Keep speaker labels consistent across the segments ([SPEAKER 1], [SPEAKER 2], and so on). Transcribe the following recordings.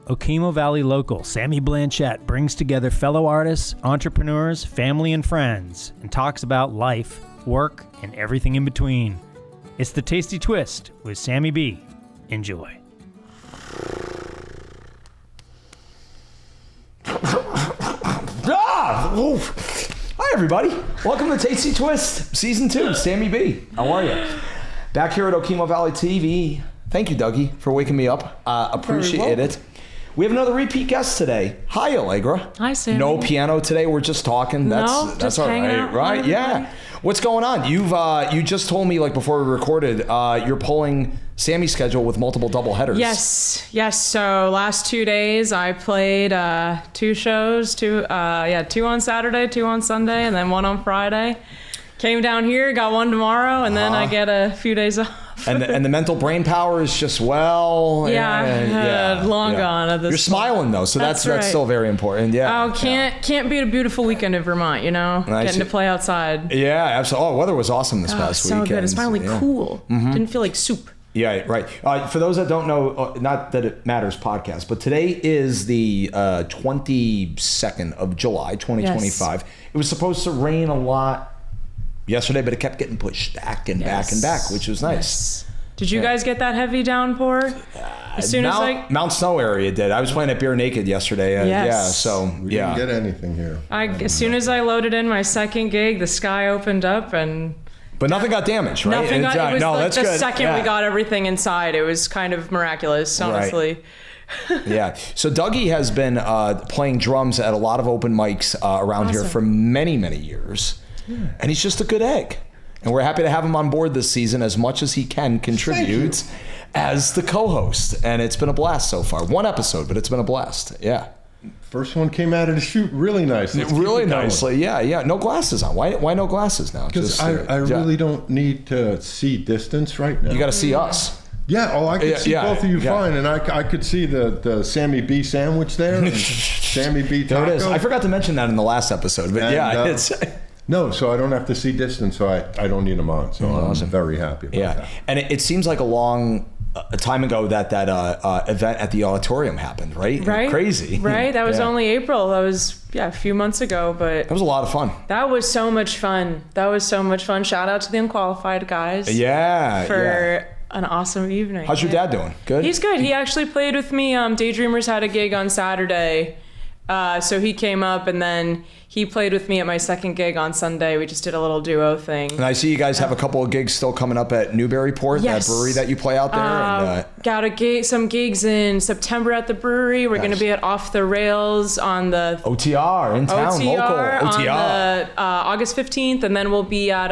[SPEAKER 1] Okemo Valley local Sammy Blanchette brings together fellow artists, entrepreneurs, family, and friends and talks about life, work, and everything in between. It's the Tasty Twist with Sammy B. Enjoy.
[SPEAKER 2] Hi, everybody. Welcome to Tasty Twist, Season 2. Sammy B. How are you? Back here at Okemo Valley TV. Thank you, Dougie, for waking me up. Appreciate it. We have another repeat guest today. Hi, Allegra.
[SPEAKER 3] Hi, Sammy.
[SPEAKER 2] No piano today. We're just talking. That's
[SPEAKER 3] just
[SPEAKER 2] all
[SPEAKER 3] hanging
[SPEAKER 2] right,
[SPEAKER 3] out
[SPEAKER 2] right?
[SPEAKER 3] with everybody.
[SPEAKER 2] Yeah. What's going on? You just told me, like, before we recorded, you're pulling Sammy's schedule with multiple double headers.
[SPEAKER 3] Yes. So last 2 days I played 2 shows, 2 on Saturday, 2 on Sunday, and then 1 on Friday. Came down here, got 1 tomorrow, and then I get a few days off.
[SPEAKER 2] And the mental brain power is just long gone at this. You're smiling though, so that's
[SPEAKER 3] right.
[SPEAKER 2] still very important. Yeah.
[SPEAKER 3] Oh, can't beat a beautiful weekend in Vermont, you know? Getting to play outside.
[SPEAKER 2] Yeah, absolutely. Oh, weather was awesome this past
[SPEAKER 3] so
[SPEAKER 2] weekend.
[SPEAKER 3] Good. It's finally cool. Mm-hmm. Didn't feel like soup.
[SPEAKER 2] Yeah, right. For those that don't know, not that it matters podcast, but today is the 22nd of July, 2025. Yes. It was supposed to rain a lot yesterday, but it kept getting pushed back and back and back, which was nice.
[SPEAKER 3] Yes. Did you guys get that heavy downpour? As soon as
[SPEAKER 2] Mount Snow area did. I was playing at Beer Naked yesterday.
[SPEAKER 4] We didn't get anything here.
[SPEAKER 3] As soon as I loaded in my second gig, the sky opened up and...
[SPEAKER 2] But nothing got damaged, right?
[SPEAKER 3] Nothing got, it was
[SPEAKER 2] that's
[SPEAKER 3] the
[SPEAKER 2] good.
[SPEAKER 3] second we got everything inside. It was kind of miraculous, honestly.
[SPEAKER 2] Right. Yeah. So Dougie has been playing drums at a lot of open mics around here for many, many years. Yeah. And he's just a good egg. And we're happy to have him on board this season as much as he can contribute as the co-host. And it's been a blast so far. 1 episode, but it's been a blast. Yeah.
[SPEAKER 4] First one came out of the chute really nice.
[SPEAKER 2] Really nicely. Yeah. No glasses on. Why no glasses now?
[SPEAKER 4] Because I really don't need to see distance right now.
[SPEAKER 2] You got to see us.
[SPEAKER 4] Yeah, I could see both of you fine, and I could see the Sammy B sandwich there, and Sammy B taco.
[SPEAKER 2] There it is. I forgot to mention that in the last episode, but it's...
[SPEAKER 4] No, so I don't have to see distance, so I don't need them on. So I'm very happy about that. And
[SPEAKER 2] it seems like a long time ago that event at the auditorium happened, right?
[SPEAKER 3] Right.
[SPEAKER 2] Crazy.
[SPEAKER 3] Right. That was only April. That was a few months ago, but
[SPEAKER 2] that was a lot of fun.
[SPEAKER 3] That was so much fun. Shout out to the Unqualified guys.
[SPEAKER 2] Yeah.
[SPEAKER 3] For an awesome evening.
[SPEAKER 2] How's your dad doing? Good.
[SPEAKER 3] He's good. He actually played with me. Daydreamers had a gig on Saturday. So he came up and then he played with me at my second gig on Sunday. We just did a little duo thing.
[SPEAKER 2] And I see you guys have a couple of gigs still coming up at Newburyport, that brewery that you play out there.
[SPEAKER 3] Got some gigs in September at the brewery. We're going to be at Off the Rails on the
[SPEAKER 2] OTR in town, local OTR.
[SPEAKER 3] On the, August 15th, and then we'll be at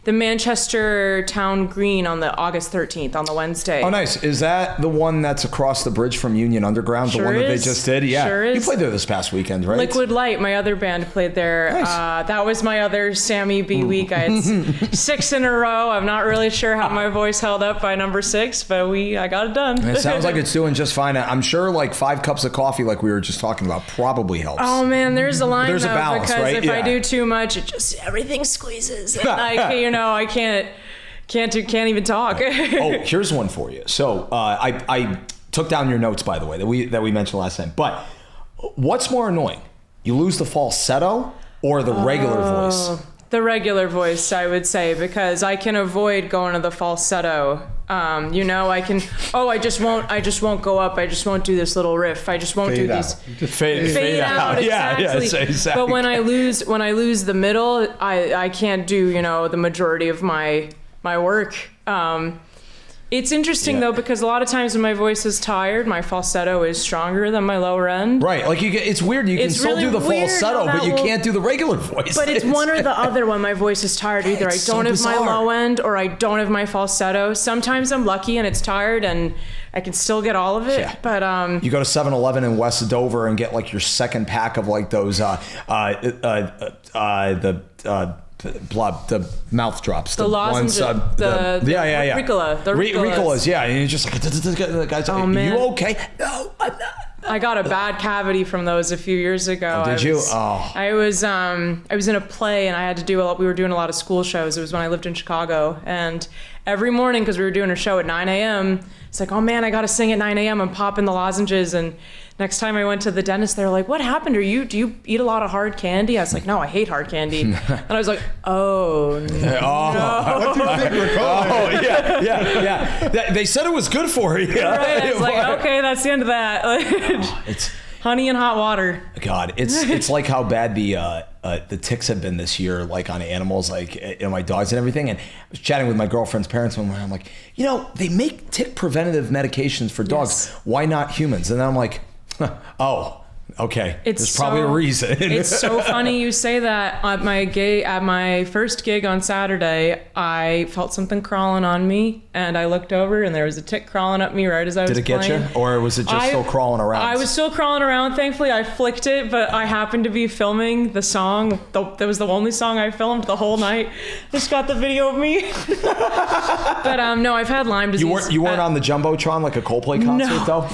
[SPEAKER 3] the Manchester Town Green on the August 13th on the Wednesday.
[SPEAKER 2] Oh, nice. Is that the one that's across the bridge from Union Underground?
[SPEAKER 3] Sure
[SPEAKER 2] the one that
[SPEAKER 3] is.
[SPEAKER 2] they just did? Yeah.
[SPEAKER 3] Sure is.
[SPEAKER 2] You played there this past weekend, right?
[SPEAKER 3] Liquid Light, my other band, played there.
[SPEAKER 2] Nice.
[SPEAKER 3] That was my other Sammy B week. I had 6 in a row. I'm not really sure how my voice held up by number 6, but I got it done.
[SPEAKER 2] It sounds like it's doing just fine. I'm sure like 5 cups of coffee, like we were just talking about, probably helps.
[SPEAKER 3] Oh man, there's a line
[SPEAKER 2] there's
[SPEAKER 3] though,
[SPEAKER 2] a balance,
[SPEAKER 3] because
[SPEAKER 2] right?
[SPEAKER 3] if I do too much, it just everything squeezes, and I can't even talk.
[SPEAKER 2] Oh, here's one for you. So I took down your notes, by the way, that we mentioned last time. But what's more annoying? You lose the falsetto or the regular voice?
[SPEAKER 3] The regular voice, I would say, because I can avoid going to the falsetto. I can. Oh, I just won't go up. I just won't do this little riff. I just won't do these.
[SPEAKER 2] Just fade out.
[SPEAKER 3] Exactly.
[SPEAKER 2] Yeah, exactly.
[SPEAKER 3] But when I lose the middle, I can't do the majority of my work. It's interesting though, because a lot of times when my voice is tired, my falsetto is stronger than my lower end.
[SPEAKER 2] Right, like it's weird. You can still do the falsetto, but you can't do the regular voice.
[SPEAKER 3] But it's one or the other when my voice is tired. Either I don't have my low end or I don't have my falsetto. Sometimes I'm lucky and it's tired and I can still get all of it. Yeah. But
[SPEAKER 2] you go to 7-Eleven in West Dover and get like your second pack of like those the mouth drops.
[SPEAKER 3] The lozenges.
[SPEAKER 2] Ricola.
[SPEAKER 3] The Ricolas.
[SPEAKER 2] Ricolas, yeah. And you're just like, guys, are you okay? No, I'm not.
[SPEAKER 3] I got a bad cavity from those a few years ago.
[SPEAKER 2] Oh, did you? Oh.
[SPEAKER 3] I was in a play and I had to we were doing a lot of school shows. It was when I lived in Chicago, and every morning, because we were doing a show at 9 a.m., it's like, oh man, I got to sing at 9 a.m. I'm popping the lozenges. And next time I went to the dentist, they were like, what happened? Do you eat a lot of hard candy? I was like, no, I hate hard candy. And I was like, oh, no.
[SPEAKER 4] What do you think we're calling it?
[SPEAKER 2] Yeah. They said it was good for you.
[SPEAKER 3] Right? I was like, okay, that's the end of that.
[SPEAKER 2] It's
[SPEAKER 3] honey and hot water.
[SPEAKER 2] God, it's like how bad the ticks have been this year, like on animals, like my dogs and everything. And I was chatting with my girlfriend's parents one morning. I'm like, they make tick preventative medications for dogs.
[SPEAKER 3] Yes.
[SPEAKER 2] Why not humans? And then I'm like, oh, okay. There's probably a reason.
[SPEAKER 3] It's so funny you say that. At my first gig on Saturday, I felt something crawling on me, and I looked over, and there was a tick crawling up me right as I was playing.
[SPEAKER 2] Did it get you, or was it just still crawling around?
[SPEAKER 3] I was still crawling around. Thankfully, I flicked it, but I happened to be filming the song. That was the only song I filmed the whole night. Just got the video of me. But no, I've had Lyme disease.
[SPEAKER 2] You weren't on the Jumbotron like a Coldplay concert, though?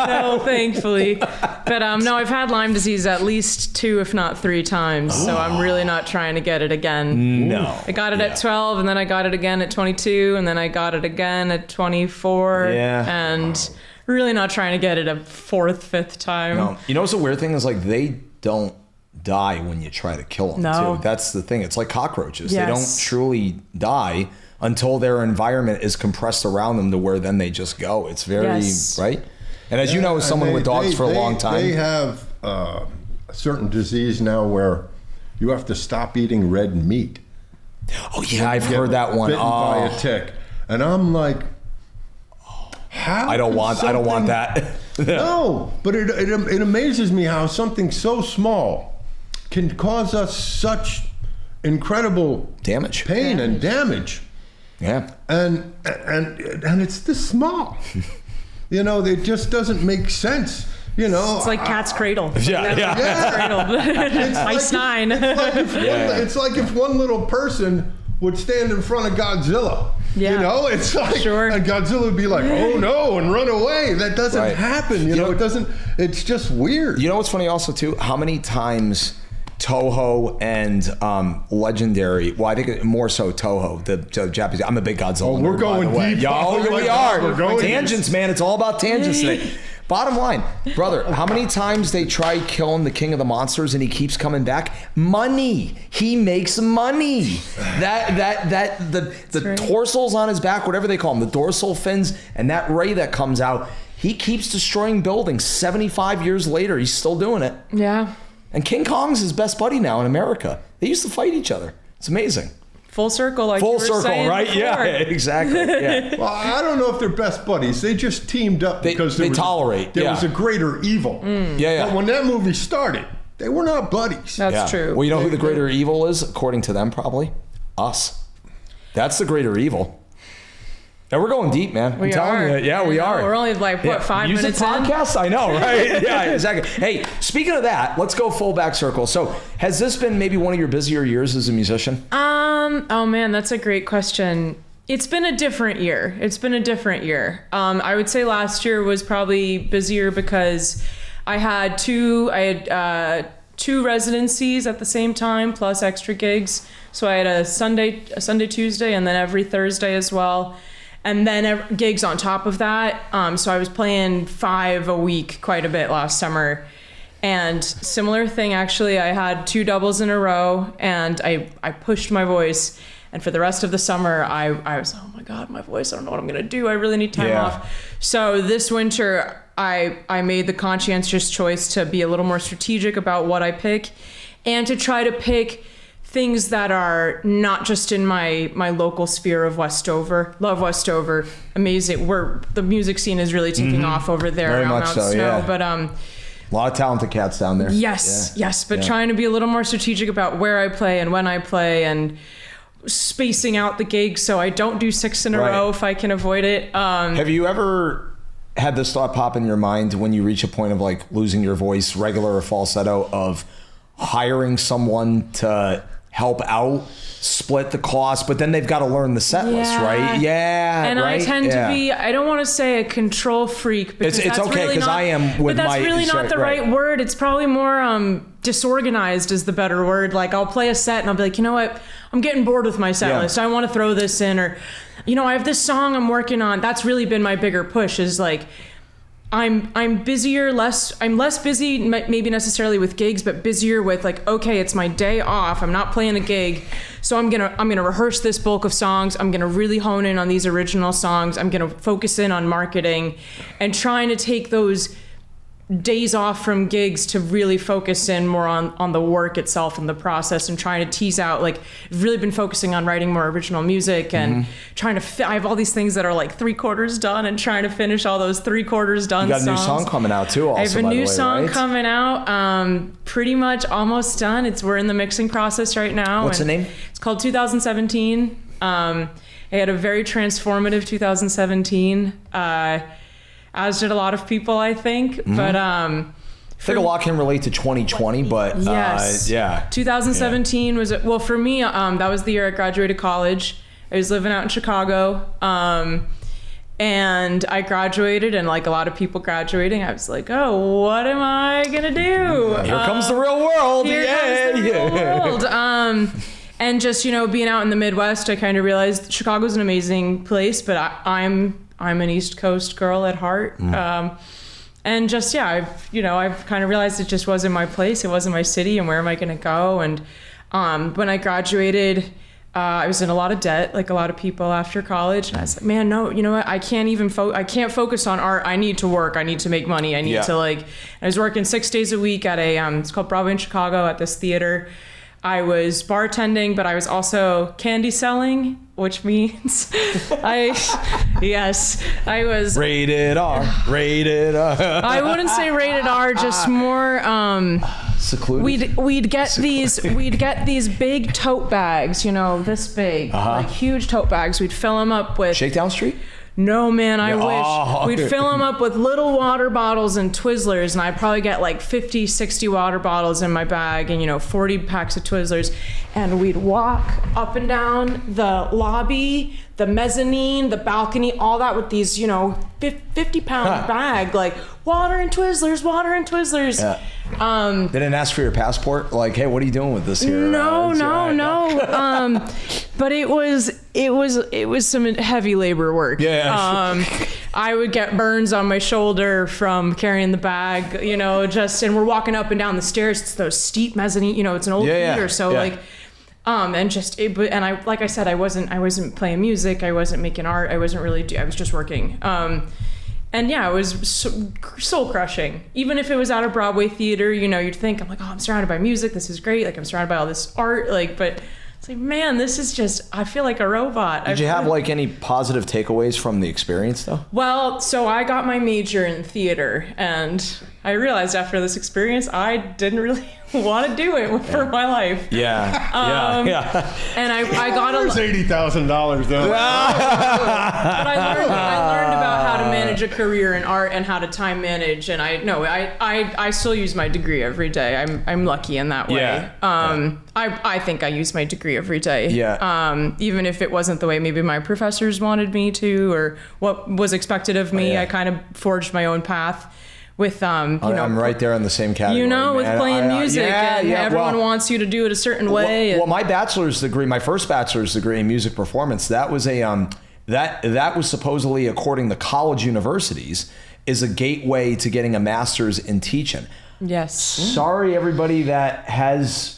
[SPEAKER 3] No, thankfully. But no, I've had Lyme disease at least 2, if not 3 times. So I'm really not trying to get it again.
[SPEAKER 2] No.
[SPEAKER 3] I got it at 12, and then I got it again at 22, and then I got it again at 24.
[SPEAKER 2] Yeah.
[SPEAKER 3] And really not trying to get it a 4th, 5th time.
[SPEAKER 2] No. You know what's the weird thing is, like, they don't die when you try to kill them,
[SPEAKER 3] No.
[SPEAKER 2] too. That's the thing. It's like cockroaches.
[SPEAKER 3] Yes.
[SPEAKER 2] They don't truly die until their environment is compressed around them to where then they just go. It's very, right? And as you know, as someone with dogs for a long time.
[SPEAKER 4] They have a certain disease now where you have to stop eating red meat.
[SPEAKER 2] Oh, yeah, I've heard that one.
[SPEAKER 4] Bitten by a tick. And I'm like, how?
[SPEAKER 2] I don't want that.
[SPEAKER 4] No, but it amazes me how something so small can cause us such incredible
[SPEAKER 2] Damage.
[SPEAKER 4] pain and damage.
[SPEAKER 2] Yeah.
[SPEAKER 4] And it's this small. It just doesn't make sense.
[SPEAKER 3] It's like Cat's Cradle.
[SPEAKER 2] Yeah.
[SPEAKER 3] Cat's Cradle. Ice 9.
[SPEAKER 4] It's like if one little person would stand in front of Godzilla.
[SPEAKER 3] Yeah.
[SPEAKER 4] It's like,
[SPEAKER 3] Sure.
[SPEAKER 4] and Godzilla would be like, oh no, and run away. That doesn't happen. It doesn't, it's just weird.
[SPEAKER 2] You know what's funny also too? How many times Toho and Legendary, well, I think more so Toho, the Japanese. I'm a big Godzilla nerd,
[SPEAKER 4] we're going
[SPEAKER 2] by the way.
[SPEAKER 4] deep.
[SPEAKER 2] We are.
[SPEAKER 4] We're going
[SPEAKER 2] Tangents, man. It's all about tangents today. Bottom line, brother, how many times they try killing the king of the monsters and he keeps coming back? Money. He makes money. The dorsals on his back, whatever they call them, the dorsal fins, and that ray that comes out, he keeps destroying buildings. 75 years later, he's still doing it.
[SPEAKER 3] Yeah.
[SPEAKER 2] And King Kong's his best buddy now in America. They used to fight each other. It's amazing.
[SPEAKER 3] Full circle, like you were saying
[SPEAKER 2] right?
[SPEAKER 3] before.
[SPEAKER 2] Yeah, exactly. Yeah.
[SPEAKER 4] Well, I don't know if they're best buddies. They just teamed up because
[SPEAKER 2] they tolerate.
[SPEAKER 4] There was a greater evil.
[SPEAKER 2] Yeah.
[SPEAKER 4] But when that movie started, they were not buddies.
[SPEAKER 3] That's true.
[SPEAKER 2] Well, you know who the greater evil is, according to them, probably? Us. That's the greater evil. And we're going deep, man. I'm telling you. Yeah, we are.
[SPEAKER 3] We're only like, 5 minutes in?
[SPEAKER 2] podcast? I know, right? Yeah, exactly. Hey, speaking of that, let's go full back circle. So has this been maybe one of your busier years as a musician?
[SPEAKER 3] Oh man, that's a great question. It's been a different year. I would say last year was probably busier because I had two residencies at the same time, plus extra gigs. So I had a Sunday, Tuesday, and then every Thursday as well. And then gigs on top of that. So I was playing 5 a week quite a bit last summer. And similar thing, actually, I had 2 doubles in a row, and I pushed my voice. And for the rest of the summer, I was, oh my God, my voice, I don't know what I'm gonna do. I really need time off. So this winter, I made the conscientious choice to be a little more strategic about what I pick, and to try to pick things that are not just in my local sphere of Westover. Love Westover, amazing. The music scene is really taking off over there.
[SPEAKER 2] Very
[SPEAKER 3] around
[SPEAKER 2] much
[SPEAKER 3] Mount
[SPEAKER 2] so,
[SPEAKER 3] Snow.
[SPEAKER 2] yeah.
[SPEAKER 3] But
[SPEAKER 2] A lot of talented cats down there.
[SPEAKER 3] yes, but trying to be a little more strategic about where I play and when I play, and spacing out the gigs so I don't do 6 in a row if I can avoid it.
[SPEAKER 2] Have you ever had this thought pop in your mind when you reach a point of like losing your voice, regular or falsetto, of hiring someone to help out, split the cost, but then they've got to learn the set list, right? Yeah.
[SPEAKER 3] And
[SPEAKER 2] right?
[SPEAKER 3] I tend to be, I don't want to say a control freak, because
[SPEAKER 2] it's okay, because I am with
[SPEAKER 3] but that's
[SPEAKER 2] my...
[SPEAKER 3] really not the right word. It's probably more disorganized is the better word. Like, I'll play a set and I'll be like, you know what? I'm getting bored with my set list. I want to throw this in, or, you know, I have this song I'm working on. That's really been my bigger push, is like, I'm busier, I'm less busy, maybe necessarily with gigs, but busier with like, okay, it's my day off. I'm not playing a gig. So I'm gonna rehearse this bulk of songs. I'm gonna really hone in on these original songs. I'm gonna focus in on marketing and trying to take those days off from gigs to really focus in more on the work itself and the process, and trying to tease out, like, really been focusing on writing more original music and trying to I have all these things that are like 3/4 done, and trying to finish all those 3/4 done songs.
[SPEAKER 2] You got a new song coming out too, also,
[SPEAKER 3] I have a new song
[SPEAKER 2] right?
[SPEAKER 3] coming out, pretty much almost done. We're in the mixing process right now.
[SPEAKER 2] What's the name?
[SPEAKER 3] It's called 2017. I had a very transformative 2017, as did a lot of people, I think. But
[SPEAKER 2] I think a lot can relate to 2020, but
[SPEAKER 3] yes. 2017 was, well, for me, that was the year I graduated college. I was living out in Chicago, and I graduated, and like a lot of people graduating, I was like, oh, what am I gonna do?
[SPEAKER 2] Here comes the real world.
[SPEAKER 3] Here comes the real world. And just, you know, being out in the Midwest, I kind of realized Chicago's an amazing place, but I'm an East Coast girl at heart. And just, I've kind of realized it just wasn't my place. It wasn't my city, and where am I going to go? And when I graduated, I was in a lot of debt, like a lot of people after college. And I was like, man, no, you know what? I can't even I can't focus on art. I need to work. I need to make money. I need to I was working 6 days a week at it's called Broadway in Chicago, at this theater. I was bartending, but I was also candy selling, which means I was
[SPEAKER 2] rated R.
[SPEAKER 3] I wouldn't say rated R, just more
[SPEAKER 2] secluded.
[SPEAKER 3] We'd get these big tote bags, you know, this big, like huge tote bags. We'd fill them up with
[SPEAKER 2] Shakedown Street?
[SPEAKER 3] No, man, I wish. We'd fill them up with little water bottles and Twizzlers, and I'd probably get like 50, 60 water bottles in my bag, and, you know, 40 packs of Twizzlers. And we'd walk up and down the lobby, the mezzanine, the balcony, all that with these, you know, 50-pound bag, like water and Twizzlers. Yeah.
[SPEAKER 2] They didn't ask for your passport? Like, hey, what are you doing with this here?
[SPEAKER 3] No. But it was some heavy labor work.
[SPEAKER 2] Yeah.
[SPEAKER 3] I would get burns on my shoulder from carrying the bag, you know, and we're walking up and down the stairs. It's those steep mezzanine, you know, it's an old theater. So like, and I, like I said, I wasn't playing music. I wasn't making art. I was just working. And yeah, it was soul crushing. Even if it was at a Broadway theater, you know, you'd think, I'm like, oh, I'm surrounded by music. This is great. Like, I'm surrounded by all this art. Like, but it's like, man, this is just, I feel like a robot.
[SPEAKER 2] Did you have like any positive takeaways from the experience though?
[SPEAKER 3] Well, so I got my major in theater, and I realized after this experience, I didn't really want to do it for my life.
[SPEAKER 2] Yeah.
[SPEAKER 3] And I got
[SPEAKER 4] There's $80,000 though.
[SPEAKER 3] But I learned about how to manage a career in art and how to time manage, and I still use my degree every day. I'm lucky in that way. I think I use my degree every day. Even if it wasn't the way maybe my professors wanted me to, or what was expected of me. I kind of forged my own path. With
[SPEAKER 2] I'm right there in the same category.
[SPEAKER 3] You know, with playing music, everyone wants you to do it a certain way.
[SPEAKER 2] Well, my first bachelor's degree in music performance, that was that was supposedly, according to college universities, is a gateway to getting a master's in teaching.
[SPEAKER 3] Yes.
[SPEAKER 2] Sorry, everybody that has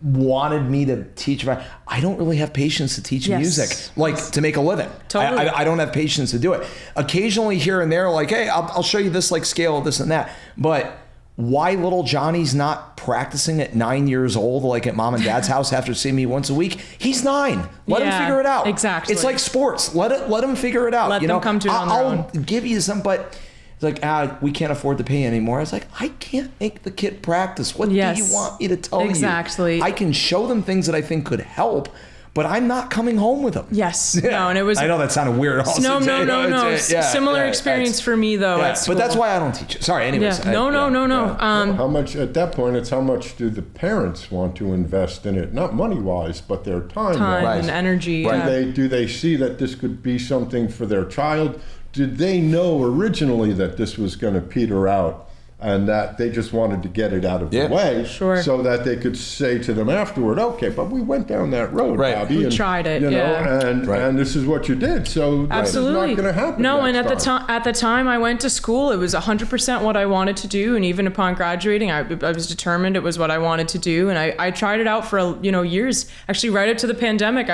[SPEAKER 2] wanted me to teach. I don't really have patience to teach music, like to make a living.
[SPEAKER 3] Totally.
[SPEAKER 2] I don't have patience to do it. Occasionally here and there, like, hey, I'll show you this like scale of this and that. But why little Johnny's not practicing at 9 years old, like at mom and dad's house after seeing me once a week? He's 9. Let him figure it out.
[SPEAKER 3] Exactly.
[SPEAKER 2] It's like sports. Let him figure it out.
[SPEAKER 3] Let them come to it on their own.
[SPEAKER 2] I'll give you some, but it's like, we can't afford to pay anymore. I was like, I can't make the kid practice. What do you want me to tell you?
[SPEAKER 3] Exactly.
[SPEAKER 2] I can show them things that I think could help, but I'm not coming home with them.
[SPEAKER 3] Yes. No, and it was.
[SPEAKER 2] I know that sounded weird. Also,
[SPEAKER 3] No. Similar experience for me though. At school.
[SPEAKER 2] But that's why I don't teach it. Sorry. Anyways.
[SPEAKER 3] Yeah. No.
[SPEAKER 4] How much at that point? It's how much do the parents want to invest in it? Not money wise, but their time.
[SPEAKER 3] And energy.
[SPEAKER 2] Right.
[SPEAKER 4] Do they see that this could be something for their child? Did they know originally that this was going to peter out? And that they just wanted to get it out of the way, so that they could say to them afterward, "Okay, but we went down that road, Bobby,
[SPEAKER 3] we tried it,
[SPEAKER 4] and this is what you did." So
[SPEAKER 3] absolutely,
[SPEAKER 4] it's not going to happen.
[SPEAKER 3] No, and at the time I went to school, it was 100% what I wanted to do, and even upon graduating, I was determined it was what I wanted to do, and I tried it out for years. Actually, right up to the pandemic,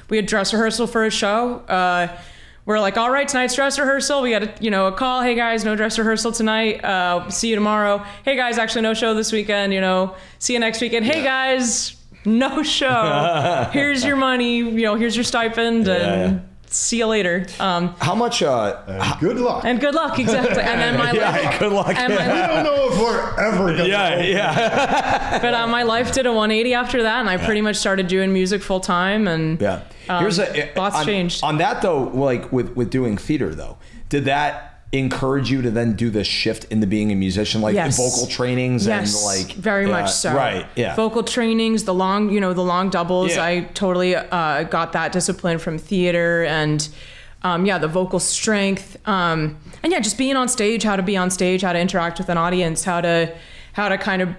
[SPEAKER 3] we had dress rehearsal for a show. We're like, all right, tonight's dress rehearsal. We got a call. Hey guys, no dress rehearsal tonight. See you tomorrow. Hey guys, actually no show this weekend. See you next weekend. Hey guys, no show. Here's your money. Here's your stipend, and see you later.
[SPEAKER 2] How much?
[SPEAKER 4] Good luck.
[SPEAKER 3] And good luck, exactly. And then my life.
[SPEAKER 2] Good luck.
[SPEAKER 4] We don't know if we're ever gonna.
[SPEAKER 3] But my life did a 180 after that, and I pretty much started doing music full time. And lots changed.
[SPEAKER 2] On that though, like with doing theater though, did that encourage you to then do the shift into being a musician, like vocal trainings and like
[SPEAKER 3] very much so.
[SPEAKER 2] Right. Yeah.
[SPEAKER 3] Vocal trainings, the long doubles.
[SPEAKER 2] Yeah.
[SPEAKER 3] I totally got that discipline from theater and the vocal strength. And just being on stage, how to be on stage, how to interact with an audience, how to kind of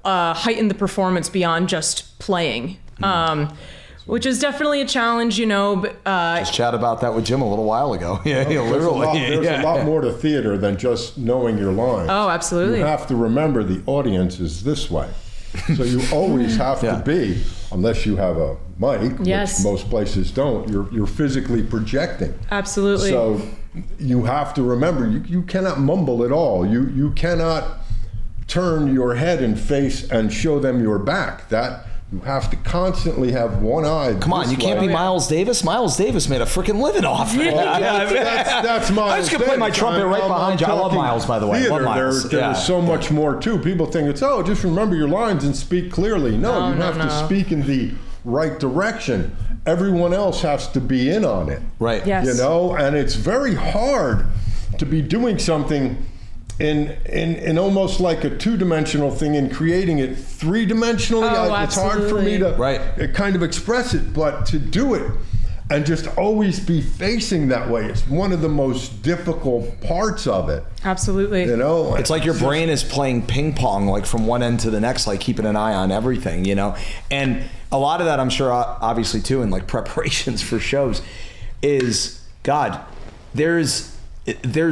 [SPEAKER 3] heighten the performance beyond just playing. Which is definitely a challenge, but
[SPEAKER 2] just chat about that with Jim a little while ago. Literally.
[SPEAKER 4] There's a lot more to theater than just knowing your lines.
[SPEAKER 3] Oh, absolutely.
[SPEAKER 4] You have to remember the audience is this way. So you always have to be, unless you have a mic, which most places don't, you're physically projecting.
[SPEAKER 3] Absolutely.
[SPEAKER 4] So you have to remember, you cannot mumble at all. You cannot turn your head and face and show them your back. You have to constantly have one eye.
[SPEAKER 2] Come on, you can't be Miles Davis. Miles Davis made a freaking living off it.
[SPEAKER 4] That's Miles.
[SPEAKER 2] I just gonna play my trumpet right behind you. I love Miles, by the way.
[SPEAKER 4] Theater,
[SPEAKER 2] I love Miles.
[SPEAKER 4] There's so much more too. People think it's just remember your lines and speak clearly. No, you have to speak in the right direction. Everyone else has to be in on it.
[SPEAKER 2] Right.
[SPEAKER 3] Yes.
[SPEAKER 4] And it's very hard to be doing something in almost like a two-dimensional thing and creating it three-dimensionally. It's hard for me to kind of express it, but to do it and just always be facing that way is one of the most difficult parts of it.
[SPEAKER 3] Absolutely.
[SPEAKER 2] It's like your brain is playing ping pong, like from one end to the next, like keeping an eye on everything, and a lot of that, I'm sure, obviously too, in like preparations for shows is, God, there's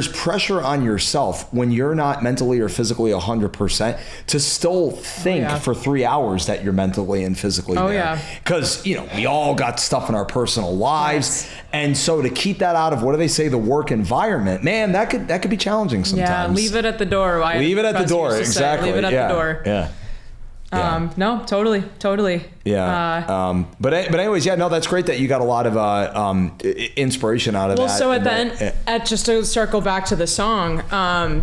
[SPEAKER 2] pressure on yourself when you're not mentally or physically 100% to still think for 3 hours that you're mentally and physically there. Because, we all got stuff in our personal lives. Yes. And so to keep that out of, what do they say, the work environment, man, that could be challenging sometimes.
[SPEAKER 3] Yeah, leave it at the door.
[SPEAKER 2] Leave it at the door, exactly.
[SPEAKER 3] Leave it at the door.
[SPEAKER 2] Yeah.
[SPEAKER 3] No, totally.
[SPEAKER 2] Yeah. But anyways, that's great that you got a lot of inspiration out of that.
[SPEAKER 3] Well, so at the end, just to circle back to the song,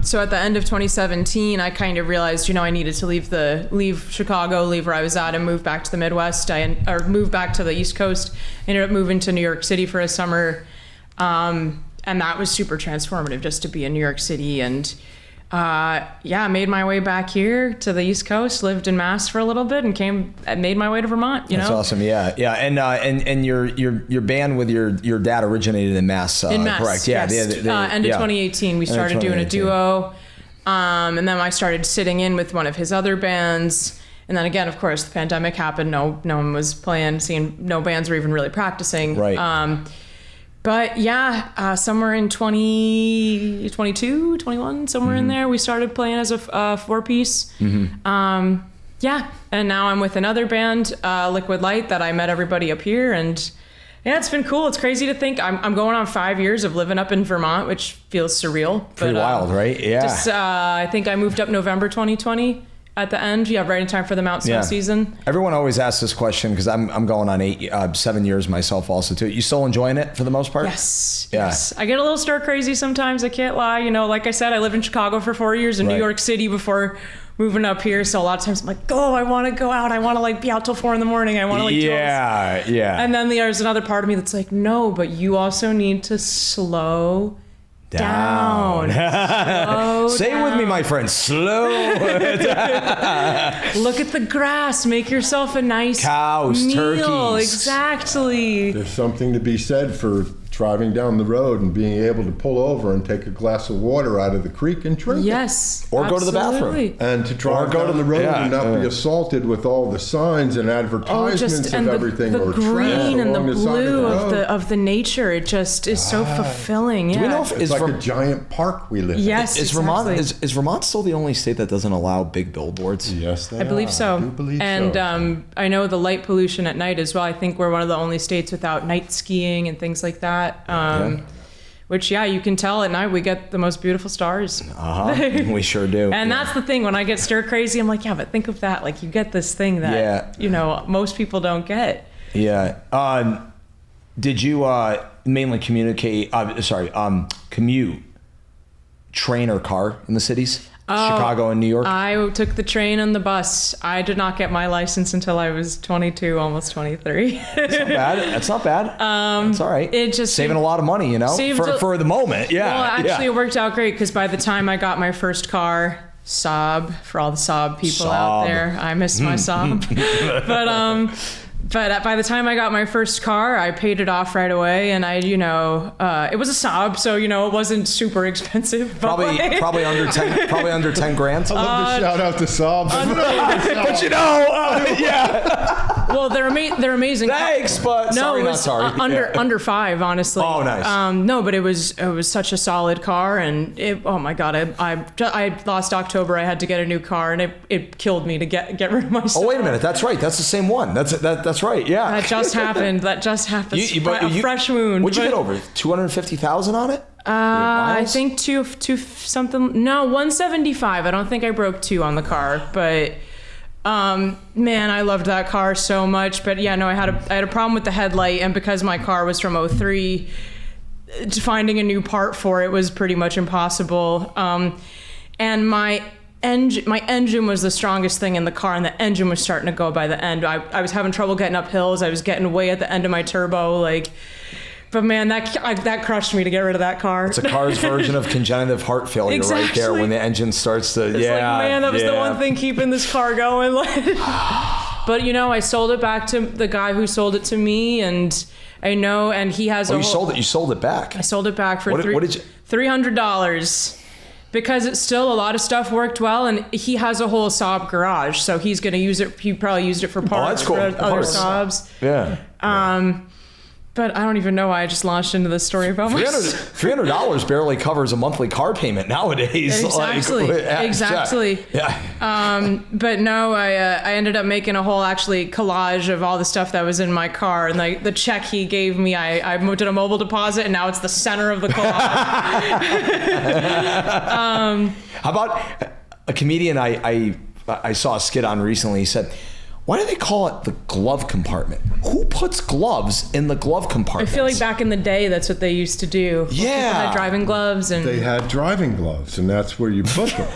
[SPEAKER 3] so at the end of 2017, I kind of realized, I needed to leave Chicago, leave where I was at, and move back to the Midwest. Or move back to the East Coast. Ended up moving to New York City for a summer, and that was super transformative, just to be in New York City and. Made my way back here to the East Coast, lived in Mass for a little bit, and made my way to Vermont.
[SPEAKER 2] That's awesome. Yeah. And your band with your dad originated in Mass.
[SPEAKER 3] In Mass,
[SPEAKER 2] correct?
[SPEAKER 3] Yeah. Yes. End of 2018, we started doing a duo, and then I started sitting in with one of his other bands. And then again, of course, the pandemic happened. No one was playing. No bands were even really practicing.
[SPEAKER 2] Right.
[SPEAKER 3] But somewhere in 2022, 21, somewhere in there, we started playing as a four-piece. Mm-hmm. And now I'm with another band, Liquid Light, that I met everybody up here. And it's been cool. It's crazy to think I'm going on 5 years of living up in Vermont, which feels surreal.
[SPEAKER 2] Pretty wild, right? Yeah.
[SPEAKER 3] I think I moved up November 2020. At the end, right in time for the Mount Snow season. Everyone
[SPEAKER 2] always asks this question because I'm going on 7 years myself also too. You still enjoying it for the most part?
[SPEAKER 3] Yes. Yeah. Yes. I get a little stir crazy sometimes. I can't lie. Like I said, I lived in Chicago for 4 years and New York City before moving up here. So a lot of times I'm like, I want to go out. I want to like be out till 4 a.m. I want to like
[SPEAKER 2] yeah.
[SPEAKER 3] And then there's another part of me that's like, no, but you also need to slow down.
[SPEAKER 2] Say it with me, my friend. Slow.
[SPEAKER 3] Look at the grass. Make yourself a nice
[SPEAKER 2] cows,
[SPEAKER 3] meal.
[SPEAKER 2] turkeys.
[SPEAKER 3] Exactly.
[SPEAKER 4] There's something to be said for driving down the road and being able to pull over and take a glass of water out of the creek and drink
[SPEAKER 3] Yes.
[SPEAKER 2] Or
[SPEAKER 3] absolutely.
[SPEAKER 2] go to the bathroom.
[SPEAKER 4] And to drive down the road and not be assaulted with all the signs and advertisements of everything,
[SPEAKER 3] the
[SPEAKER 4] or
[SPEAKER 3] green and the blue
[SPEAKER 4] of
[SPEAKER 3] the nature. It just is so fulfilling. Yeah.
[SPEAKER 2] Do we know if
[SPEAKER 4] it's like a giant park we live in.
[SPEAKER 3] Yes,
[SPEAKER 2] is
[SPEAKER 3] exactly.
[SPEAKER 2] Is Vermont still the only state that doesn't allow big billboards?
[SPEAKER 4] Yes, they
[SPEAKER 3] I believe so.
[SPEAKER 4] I do believe
[SPEAKER 3] and
[SPEAKER 4] so.
[SPEAKER 3] I know the light pollution at night as well. I think we're one of the only states without night skiing and things like that. Which, you can tell at night we get the most beautiful stars.
[SPEAKER 2] We sure do.
[SPEAKER 3] And that's the thing. When I get stir crazy, I'm like, but think of that. Like, you get this thing that, most people don't get.
[SPEAKER 2] Yeah. Did you mainly commute, train or car in the cities? Chicago and New York?
[SPEAKER 3] I took the train and the bus. I did not get my license until I was 22, almost 23.
[SPEAKER 2] That's not bad. That's not bad. That's all right.
[SPEAKER 3] It just
[SPEAKER 2] saving a lot of money, for the moment. Yeah.
[SPEAKER 3] Well, actually, it worked out great because by the time I got my first car, Saab, for all the Saab people out there, I miss my Saab. But by the time I got my first car, I paid it off right away, and it was a Saab, so it wasn't super expensive.
[SPEAKER 2] Probably under 10. Probably under 10 grand.
[SPEAKER 4] I love to shout out to Saab.
[SPEAKER 2] But yeah.
[SPEAKER 3] Well, they're amazing.
[SPEAKER 2] Thanks, but sorry, not sorry.
[SPEAKER 3] Under 5, honestly.
[SPEAKER 2] Oh, nice.
[SPEAKER 3] No, but it was such a solid car, and oh my god, I last October I had to get a new car, and it killed me to get rid of my Saab.
[SPEAKER 2] Oh, wait a minute, that's right. That's the same one. That's right. Yeah.
[SPEAKER 3] That just happened. A fresh wound.
[SPEAKER 2] What'd you get over? 250,000 on it?
[SPEAKER 3] I think two something. No, 175. I don't think I broke 2 on the car, but. Man, I loved that car so much, but I had a problem with the headlight, and because my car was from 03, finding a new part for it was pretty much impossible. And my engine was the strongest thing in the car, and the engine was starting to go by the end. I was having trouble getting up hills. I was getting way at the end of my turbo, but man, that crushed me to get rid of that car.
[SPEAKER 2] It's a car's version of congenital heart failure right there when the engine starts to,
[SPEAKER 3] that was the one thing keeping this car going. But I sold it back to the guy who sold it to me, and I know, and he has
[SPEAKER 2] you sold it back?
[SPEAKER 3] I sold it back for $300. Because it's still a lot of stuff worked well, and he has a whole Saab garage, so he's going to use it. He probably used it for parts for other Saabs.
[SPEAKER 2] Yeah.
[SPEAKER 3] But I don't even know why I just launched into this story about myself.
[SPEAKER 2] $300 barely covers a monthly car payment nowadays.
[SPEAKER 3] Exactly.
[SPEAKER 2] Yeah.
[SPEAKER 3] But no, I ended up making a whole collage of all the stuff that was in my car, and the check he gave me, I moved it a mobile deposit, and now it's the center of the collage.
[SPEAKER 2] How about a comedian I saw a skit on recently? He said, why do they call it the glove compartment? Who puts gloves in the glove compartment?
[SPEAKER 3] I feel like back in the day, that's what they used to do.
[SPEAKER 2] Yeah.
[SPEAKER 3] People had driving gloves.
[SPEAKER 4] They had driving gloves, and that's where you put them.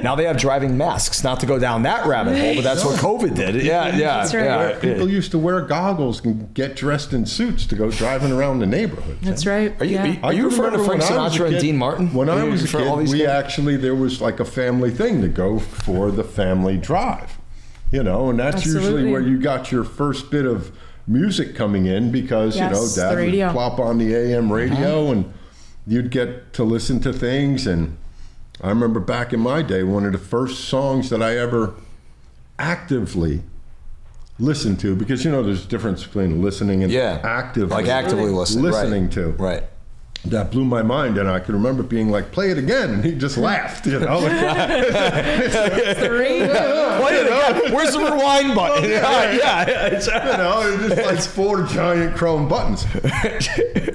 [SPEAKER 2] Now they have driving masks. Not to go down that rabbit hole, but that's what COVID did. Yeah.
[SPEAKER 3] That's right.
[SPEAKER 2] Yeah.
[SPEAKER 4] People used to wear goggles and get dressed in suits to go driving around the neighborhood.
[SPEAKER 3] That's right.
[SPEAKER 2] Are you referring to Frank Sinatra and Dean Martin?
[SPEAKER 4] When I was a kid, there was like a family thing to go for the family drive. And that's usually where you got your first bit of music coming in, because, Dad would plop on the AM radio and you'd get to listen to things. And I remember back in my day, one of the first songs that I ever actively listened to, because, there's a difference between listening and actively listening to.
[SPEAKER 2] Right.
[SPEAKER 4] That blew my mind, and I could remember being like, "Play it again," and he just laughed. Play it
[SPEAKER 2] again. Where's the rewind button?
[SPEAKER 4] It's just like 4 giant chrome buttons.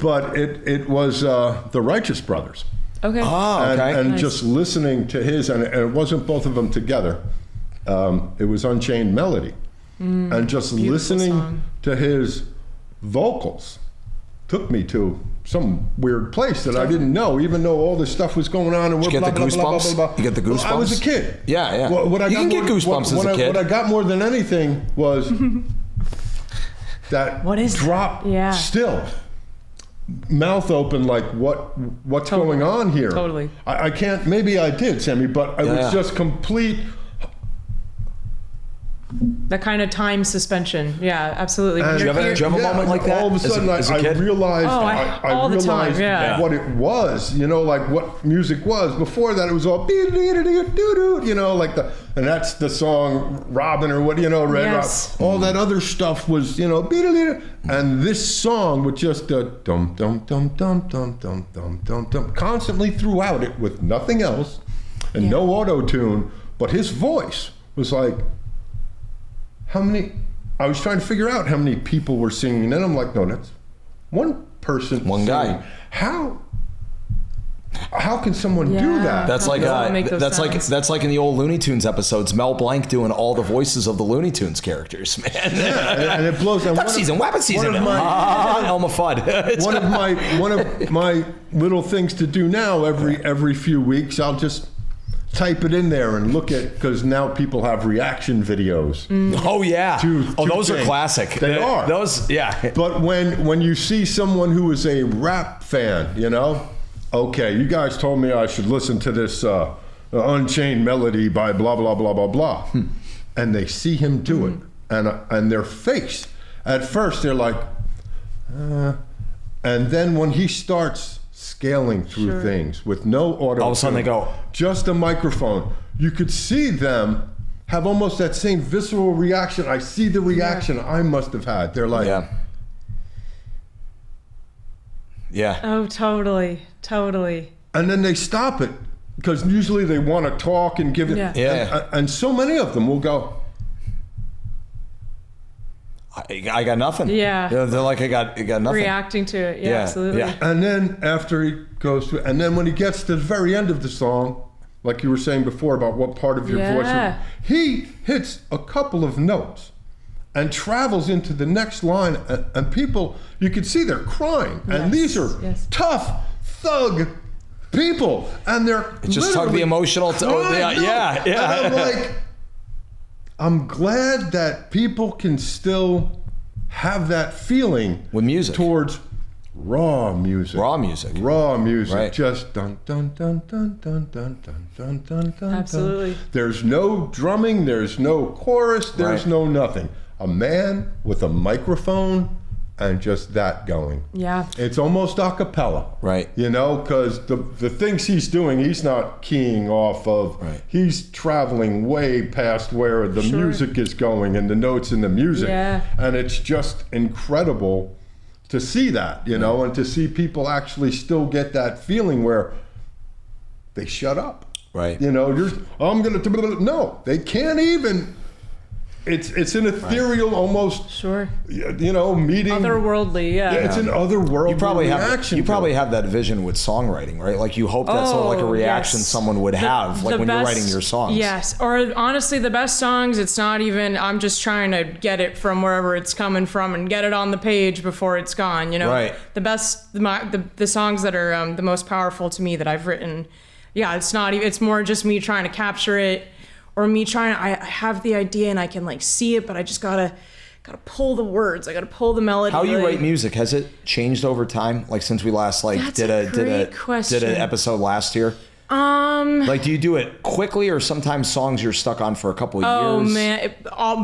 [SPEAKER 4] But it was the Righteous Brothers.
[SPEAKER 3] Okay.
[SPEAKER 2] Oh, okay.
[SPEAKER 4] And just listening to his, and it wasn't both of them together. It was Unchained Melody, and just listening to his vocals took me to some weird place that I didn't know, even though all this stuff was going on. And
[SPEAKER 2] Did you get the goosebumps? You get the goosebumps?
[SPEAKER 4] Well, I was a kid.
[SPEAKER 2] Yeah.
[SPEAKER 4] You
[SPEAKER 2] can get goosebumps as a kid.
[SPEAKER 4] What I got more than anything was that drop still. Mouth open, like what's going on here?
[SPEAKER 3] Totally.
[SPEAKER 4] I can't. Maybe I did, Sammy, but it was just complete.
[SPEAKER 3] That kind of time suspension. Yeah, absolutely.
[SPEAKER 2] Do you have a moment like that?
[SPEAKER 4] All of a sudden, I realized, I realized what it was. You know, like what music was. Before that, it was all you know, like and that's the song Robin or what, you know, Red Rock. All that other stuff was, you know, and this song with just a dum dum dum dum dum dum dum dum dum constantly throughout it with nothing else and no auto tune, but his voice was like. I was trying to figure out how many people were singing, and I'm like, no, that's one person.
[SPEAKER 2] One guy.
[SPEAKER 4] How can someone do that?
[SPEAKER 2] That's like that's like in the old Looney Tunes episodes, Mel Blanc doing all the voices of the Looney Tunes characters, man.
[SPEAKER 4] Yeah, and it blows.
[SPEAKER 2] Duck season, weapon season, Elmer Fudd.
[SPEAKER 4] one of my little things to do now every few weeks, I'll just type it in there and look at, because now people have reaction videos.
[SPEAKER 2] Oh yeah.
[SPEAKER 4] To
[SPEAKER 2] those
[SPEAKER 4] things.
[SPEAKER 2] are classic.
[SPEAKER 4] They are.
[SPEAKER 2] Those, yeah.
[SPEAKER 4] But when you see someone who is a rap fan, you know, okay, you guys told me I should listen to this Unchained Melody by blah blah blah blah blah, and they see him do it, and their face, at first they're like, and then when he starts scaling through things with no auto,
[SPEAKER 2] all of a sudden they go,
[SPEAKER 4] just a microphone, you could see them have almost that same visceral reaction. I see the reaction I must have had. They're like,
[SPEAKER 2] yeah.
[SPEAKER 3] Oh, totally.
[SPEAKER 4] And then they stop it, because usually they want to talk and give it. And so many of them will go,
[SPEAKER 2] I got nothing.
[SPEAKER 3] Yeah.
[SPEAKER 2] They're like, I got nothing.
[SPEAKER 3] Reacting to it. Yeah, absolutely.
[SPEAKER 2] Yeah.
[SPEAKER 4] And then after he goes through, and then when he gets to the very end of the song, like you were saying before about what part of your voice, he hits a couple of notes and travels into the next line, and people, you can see they're crying. And these are tough, thug people, and they're
[SPEAKER 2] It just took the emotional yeah.
[SPEAKER 4] And I'm like, I'm glad that people can still have that feeling
[SPEAKER 2] with music
[SPEAKER 4] towards raw music.
[SPEAKER 2] Right.
[SPEAKER 4] Just dun dun dun dun dun dun dun dun dun dun.
[SPEAKER 3] Absolutely.
[SPEAKER 4] There's no drumming, there's no chorus, there's no nothing. A man with a microphone and just that going.
[SPEAKER 3] Yeah.
[SPEAKER 4] It's almost a cappella.
[SPEAKER 2] Right.
[SPEAKER 4] You know, because the things he's doing, he's not keying off of.
[SPEAKER 2] Right.
[SPEAKER 4] He's traveling way past where the music is going and the notes in the music.
[SPEAKER 3] Yeah.
[SPEAKER 4] And it's just incredible to see that, you know, and to see people actually still get that feeling where they shut up.
[SPEAKER 2] Right.
[SPEAKER 4] You know, no, they can't even. It's an ethereal, almost, you know, meeting.
[SPEAKER 3] Otherworldly,
[SPEAKER 4] It's an otherworldly
[SPEAKER 2] reaction. You probably have that vision with songwriting, right? Like you hope that's sort of like a reaction someone would have, like when you're writing your songs.
[SPEAKER 3] Yes, or honestly, the best songs, it's not even, I'm just trying to get it from wherever it's coming from and get it on the page before it's gone, you know?
[SPEAKER 2] Right.
[SPEAKER 3] The best, the songs that are the most powerful to me that I've written, it's not even, it's more just me trying to capture it. Or me trying, I have the idea and I can like see it, but I just gotta pull the words. I gotta pull the melody.
[SPEAKER 2] How you write music, has it changed over time? Like since we last did an episode last year? Like do you do it quickly, or sometimes songs you're stuck on for a couple of years?
[SPEAKER 3] Oh man,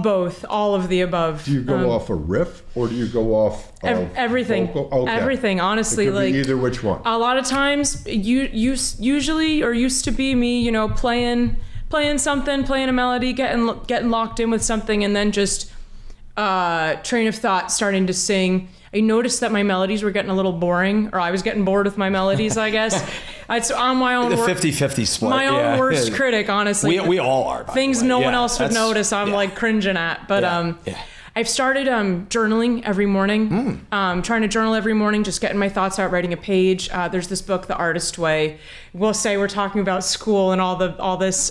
[SPEAKER 3] both, all of the above.
[SPEAKER 4] Do you go off a riff, or do you go off
[SPEAKER 3] everything?
[SPEAKER 4] Okay.
[SPEAKER 3] Everything, honestly,
[SPEAKER 4] it could be either which one.
[SPEAKER 3] A lot of times, usually or used to be me, you know, playing something, playing a melody, getting locked in with something, and then just train of thought starting to sing. I noticed that my melodies were getting a little boring, or I was getting bored with my melodies, I guess. It's on my own.
[SPEAKER 2] The 50-50 split.
[SPEAKER 3] My own worst critic, honestly.
[SPEAKER 2] We all are.
[SPEAKER 3] Things no one else would notice. I'm like cringing at, but I've started journaling every morning. Trying to journal every morning, just getting my thoughts out, writing a page. There's this book, The Artist Way. We'll say we're talking about school and all this.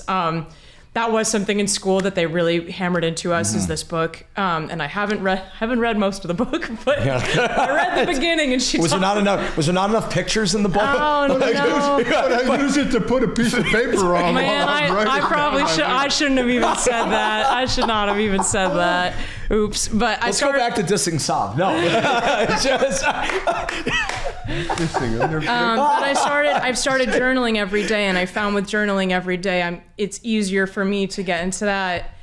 [SPEAKER 3] that was something in school that they really hammered into us is this book. And I haven't read most of the book, but I read the beginning and
[SPEAKER 2] was there not enough pictures in the book?
[SPEAKER 3] Oh, no.
[SPEAKER 4] But I use it to put a piece of paper on.
[SPEAKER 3] Man, I probably should. I shouldn't have even said that. I should not have even said that. Oops. But
[SPEAKER 2] Let's go back to dissing Saab. No.
[SPEAKER 3] But I've started journaling every day, and I found with journaling every day, it's easier for me to get into that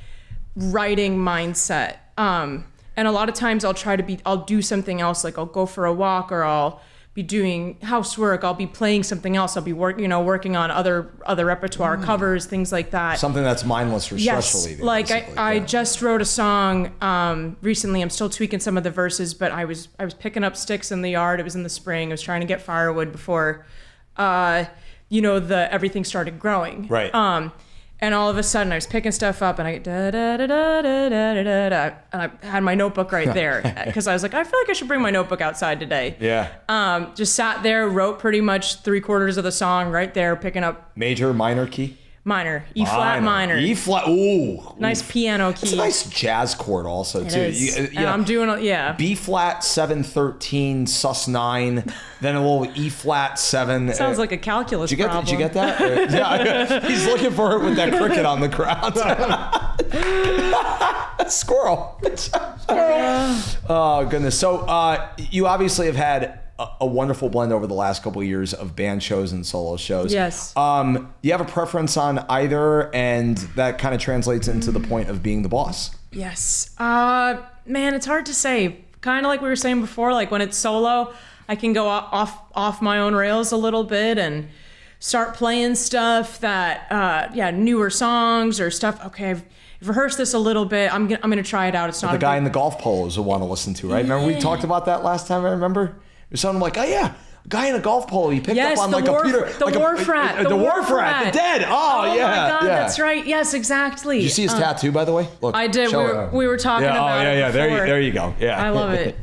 [SPEAKER 3] writing mindset. And a lot of times I'll do something else, like I'll go for a walk, or I'll be doing housework, I'll be playing something else, I'll be working on other repertoire covers, things like that.
[SPEAKER 2] Something that's mindless or stress relieving.
[SPEAKER 3] Like I just wrote a song recently. I'm still tweaking some of the verses, but I was picking up sticks in the yard. It was in the spring. I was trying to get firewood before everything started growing.
[SPEAKER 2] Right.
[SPEAKER 3] And all of a sudden I was picking stuff up, and I get da da da da da da da da, and I had my notebook right there because I was like, I feel like I should bring my notebook outside today.
[SPEAKER 2] Yeah.
[SPEAKER 3] Just sat there, wrote pretty much 3/4 of the song right there, picking up.
[SPEAKER 2] Major, minor key?
[SPEAKER 3] Minor. E flat minor.
[SPEAKER 2] E flat. Ooh.
[SPEAKER 3] Nice piano key.
[SPEAKER 2] It's a nice jazz chord also too.
[SPEAKER 3] I'm doing
[SPEAKER 2] B flat 7-13 sus 9, then a little E flat 7.
[SPEAKER 3] Sounds like a calculus problem.
[SPEAKER 2] Did you get that? Yeah. He's looking for it with that cricket on the ground. Squirrel. Oh goodness. So you obviously have had a wonderful blend over the last couple of years of band shows and solo shows.
[SPEAKER 3] Yes.
[SPEAKER 2] You have a preference on either, and that kind of translates into the point of being the boss.
[SPEAKER 3] Yes. Man, it's hard to say. Kind of like we were saying before, like when it's solo, I can go off my own rails a little bit and start playing stuff that, newer songs or stuff. Okay, I've rehearsed this a little bit. I'm gonna try it out. It's not
[SPEAKER 2] the guy in the golf polos will want to listen to, right? Remember we talked about that last time? I remember. Something like, oh yeah, a guy in a golf polo he picked up on like a Peter,
[SPEAKER 3] the Wharf Rat,
[SPEAKER 2] the Wharf Rat, the Dead. Oh yeah,
[SPEAKER 3] my God, that's right. Yes, exactly.
[SPEAKER 2] Did you see his tattoo, by the way? Look,
[SPEAKER 3] I did. We were talking about it before.
[SPEAKER 2] There you go. Yeah,
[SPEAKER 3] I love it.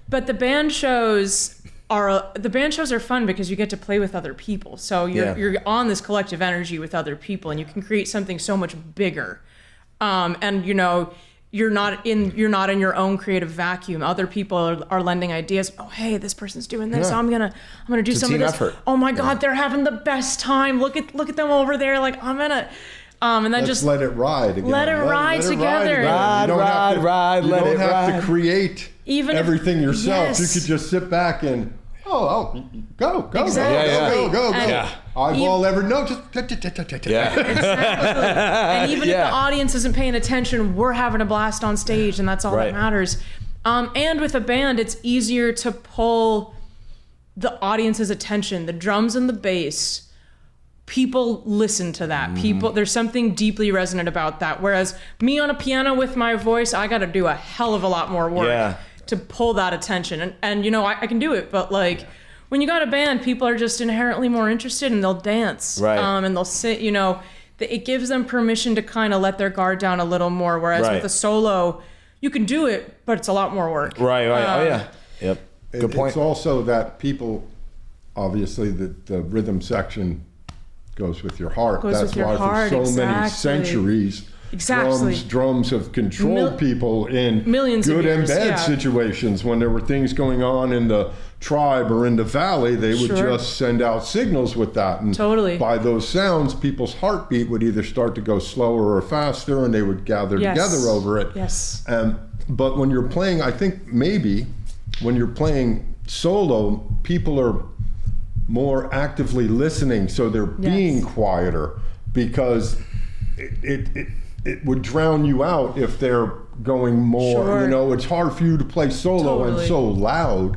[SPEAKER 3] But the band shows are fun because you get to play with other people. So you're on this collective energy with other people, and you can create something so much bigger. And you're not in your own creative vacuum. Other people are lending ideas. Oh, hey, this person's doing this. I'm gonna do some of this.
[SPEAKER 2] Effort.
[SPEAKER 3] Oh my God, they're having the best time. Look at them over there. Like I'm gonna. And then
[SPEAKER 4] Let's let it ride again.
[SPEAKER 3] Let it ride together.
[SPEAKER 2] Ride.
[SPEAKER 4] You don't have to create everything yourself.
[SPEAKER 3] Yes.
[SPEAKER 4] You could just sit back and go.
[SPEAKER 3] Exactly.
[SPEAKER 4] Go.
[SPEAKER 2] Yeah.
[SPEAKER 4] Eyeball every note. Just
[SPEAKER 2] yeah.
[SPEAKER 3] Exactly. And even if the audience isn't paying attention, we're having a blast on stage, and that's all that matters. And with a band, it's easier to pull the audience's attention. The drums and the bass. People listen to that. There's something deeply resonant about that. Whereas me on a piano with my voice, I got to do a hell of a lot more work to pull that attention. And I can do it, but like when you got a band, people are just inherently more interested, and they'll dance.
[SPEAKER 2] Right.
[SPEAKER 3] And they'll sit, it gives them permission to kind of let their guard down a little more. Whereas with a solo, you can do it, but it's a lot more work.
[SPEAKER 2] Right. Oh yeah. Yep. Good point.
[SPEAKER 4] It's also that people, obviously the rhythm section goes with your heart. That's why for so many centuries, drums have controlled people in
[SPEAKER 3] millions
[SPEAKER 4] good
[SPEAKER 3] of years,
[SPEAKER 4] and bad situations. When there were things going on in the tribe or in the valley, they would just send out signals with that. And by those sounds, people's heartbeat would either start to go slower or faster, and they would gather together over it.
[SPEAKER 3] Yes.
[SPEAKER 4] But when you're playing, I think maybe when you're playing solo, people are more actively listening, so they're being quieter, because it would drown you out if they're going more. It's hard for you to play solo and so loud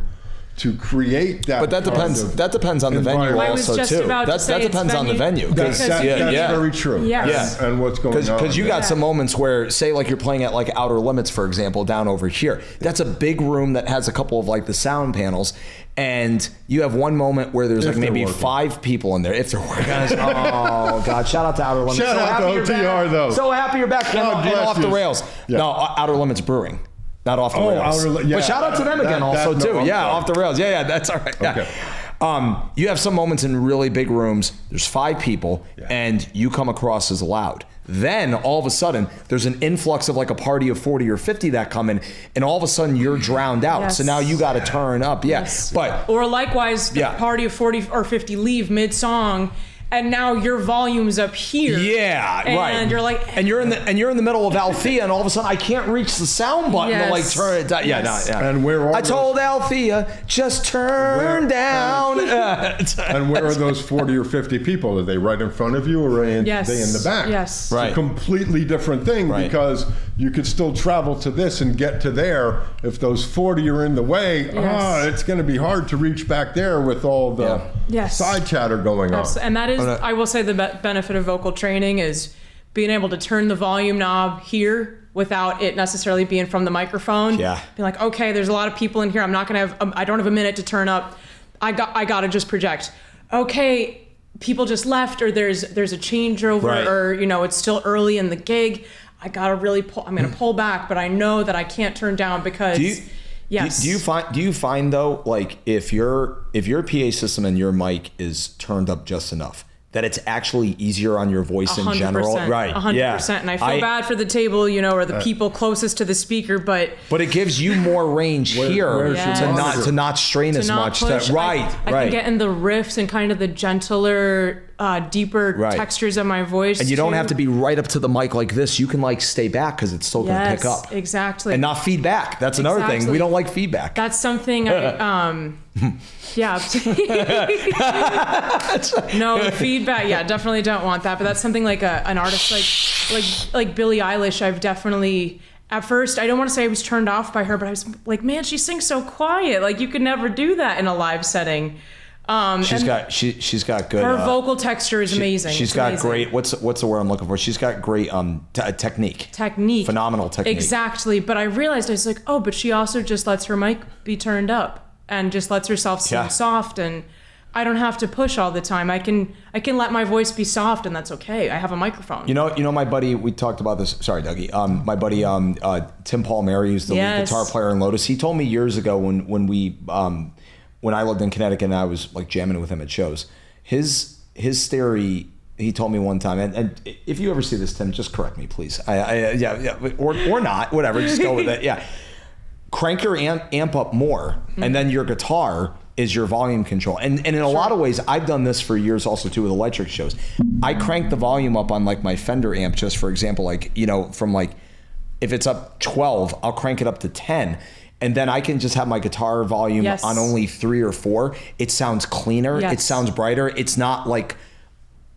[SPEAKER 4] to create that.
[SPEAKER 2] But that depends on the venue also too. That depends on the venue.
[SPEAKER 4] That's very true.
[SPEAKER 3] Yes.
[SPEAKER 4] And what's going on.
[SPEAKER 2] Because you got some moments where, say, like you're playing at like Outer Limits, for example, down over here. That's a big room that has a couple of like the sound panels, and you have one moment where there's like maybe 5 people in there if they're working. Oh God! Shout out to Outer Limits.
[SPEAKER 4] Shout out to OTR though.
[SPEAKER 2] So happy you're back and off the rails. Yeah. No, Outer Limits Brewing. Not off the rails. But shout out to them again also too. Off the rails. Yeah, that's all right. Yeah. Okay. You have some moments in really big rooms. There's 5 people, and you come across as loud. Then all of a sudden, there's an influx of like a party of 40 or 50 that come in, and all of a sudden you're drowned out.
[SPEAKER 3] Yes.
[SPEAKER 2] So now you got to turn up.
[SPEAKER 3] Yes.
[SPEAKER 2] But
[SPEAKER 3] or likewise, the party of 40 or 50 leave mid-song, and now your volume's up here.
[SPEAKER 2] Yeah,
[SPEAKER 3] and
[SPEAKER 2] right.
[SPEAKER 3] And you're like,
[SPEAKER 2] and you're in the middle of Althea, and all of a sudden I can't reach the sound button to like turn it down.
[SPEAKER 3] Yes.
[SPEAKER 2] Yeah.
[SPEAKER 4] And where are
[SPEAKER 2] I told Althea, just turn down.
[SPEAKER 4] And where are those 40 or 50 people? Are they right in front of you, or are they in the back?
[SPEAKER 3] Yes.
[SPEAKER 2] Right.
[SPEAKER 4] It's a completely different thing, because you could still travel to this and get to there. If those 40 are in the way, it's going to be hard to reach back there with all the side chatter going on.
[SPEAKER 3] And that is, I will say, the benefit of vocal training is being able to turn the volume knob here without it necessarily being from the microphone.
[SPEAKER 2] Yeah.
[SPEAKER 3] Be like, okay, there's a lot of people in here. I'm not going to have, I don't have a minute to turn up. I got to just project. Okay, people just left, or there's a changeover, or, you know, it's still early in the gig. I got to really I'm going to pull back, but I know that I can't turn down because... Yes.
[SPEAKER 2] Do you find though, like if your PA system and your mic is turned up just enough, that it's actually easier on your voice in general? Right.
[SPEAKER 3] 100%. And I feel bad for the table, you know, or the people closest to the speaker, but
[SPEAKER 2] it gives you more range here to not strain as much.
[SPEAKER 3] Push. I can get in the riffs and kind of the gentler, deeper textures of my voice.
[SPEAKER 2] And you don't have to be right up to the mic like this. You can like stay back because it's still going to pick up.
[SPEAKER 3] Exactly.
[SPEAKER 2] And not feedback. That's another thing. We don't like feedback.
[SPEAKER 3] That's something yeah. No, feedback. Yeah, definitely don't want that. But that's something like an artist like Billie Eilish. I've definitely, at first, I don't want to say I was turned off by her, but I was like, man, she sings so quiet. Like you could never do that in a live setting.
[SPEAKER 2] She's got good.
[SPEAKER 3] Her vocal texture is amazing.
[SPEAKER 2] She's got great. What's the word I'm looking for? She's got great technique. Phenomenal technique.
[SPEAKER 3] Exactly. But I realized, I was like, oh, but she also just lets her mic be turned up and just lets herself sing soft, and I don't have to push all the time. I can let my voice be soft, and that's okay. I have a microphone. You
[SPEAKER 2] know, my buddy. We talked about this. Sorry, Dougie. My buddy Tim Palmieri, who's the lead guitar player in Lotus. He told me years ago when I lived in Connecticut and I was like jamming with him at shows, his theory, he told me one time, and if you ever see this, Tim, just correct me, please. Or not, whatever, just go with it. Yeah. Crank your amp up more, and then your guitar is your volume control. And in a lot of ways, I've done this for years also too with electric shows. I crank the volume up on like my Fender amp, just for example, like, you know, from like, if it's up 12, I'll crank it up to 10. And then I can just have my guitar volume on only 3 or 4. It sounds cleaner. It sounds brighter. It's not like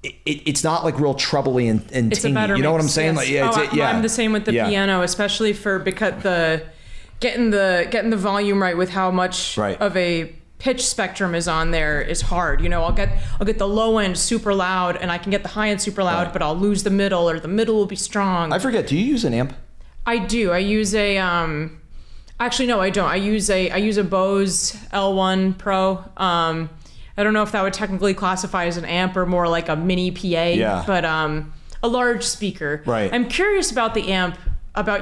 [SPEAKER 2] it's not like real trebly and
[SPEAKER 3] it's
[SPEAKER 2] tingy. You know what I'm saying?
[SPEAKER 3] Yes. Like, I'm the same with the piano, especially for because getting the volume right with how much of a pitch spectrum is on there is hard. You know, I'll get the low end super loud, and I can get the high end super loud, but I'll lose the middle, or the middle will be strong.
[SPEAKER 2] I forget. Do you use an amp?
[SPEAKER 3] I do. I use a actually, no, I don't. I use a Bose L1 Pro. I don't know if that would technically classify as an amp or more like a mini PA, but a large speaker.
[SPEAKER 2] Right.
[SPEAKER 3] I'm curious about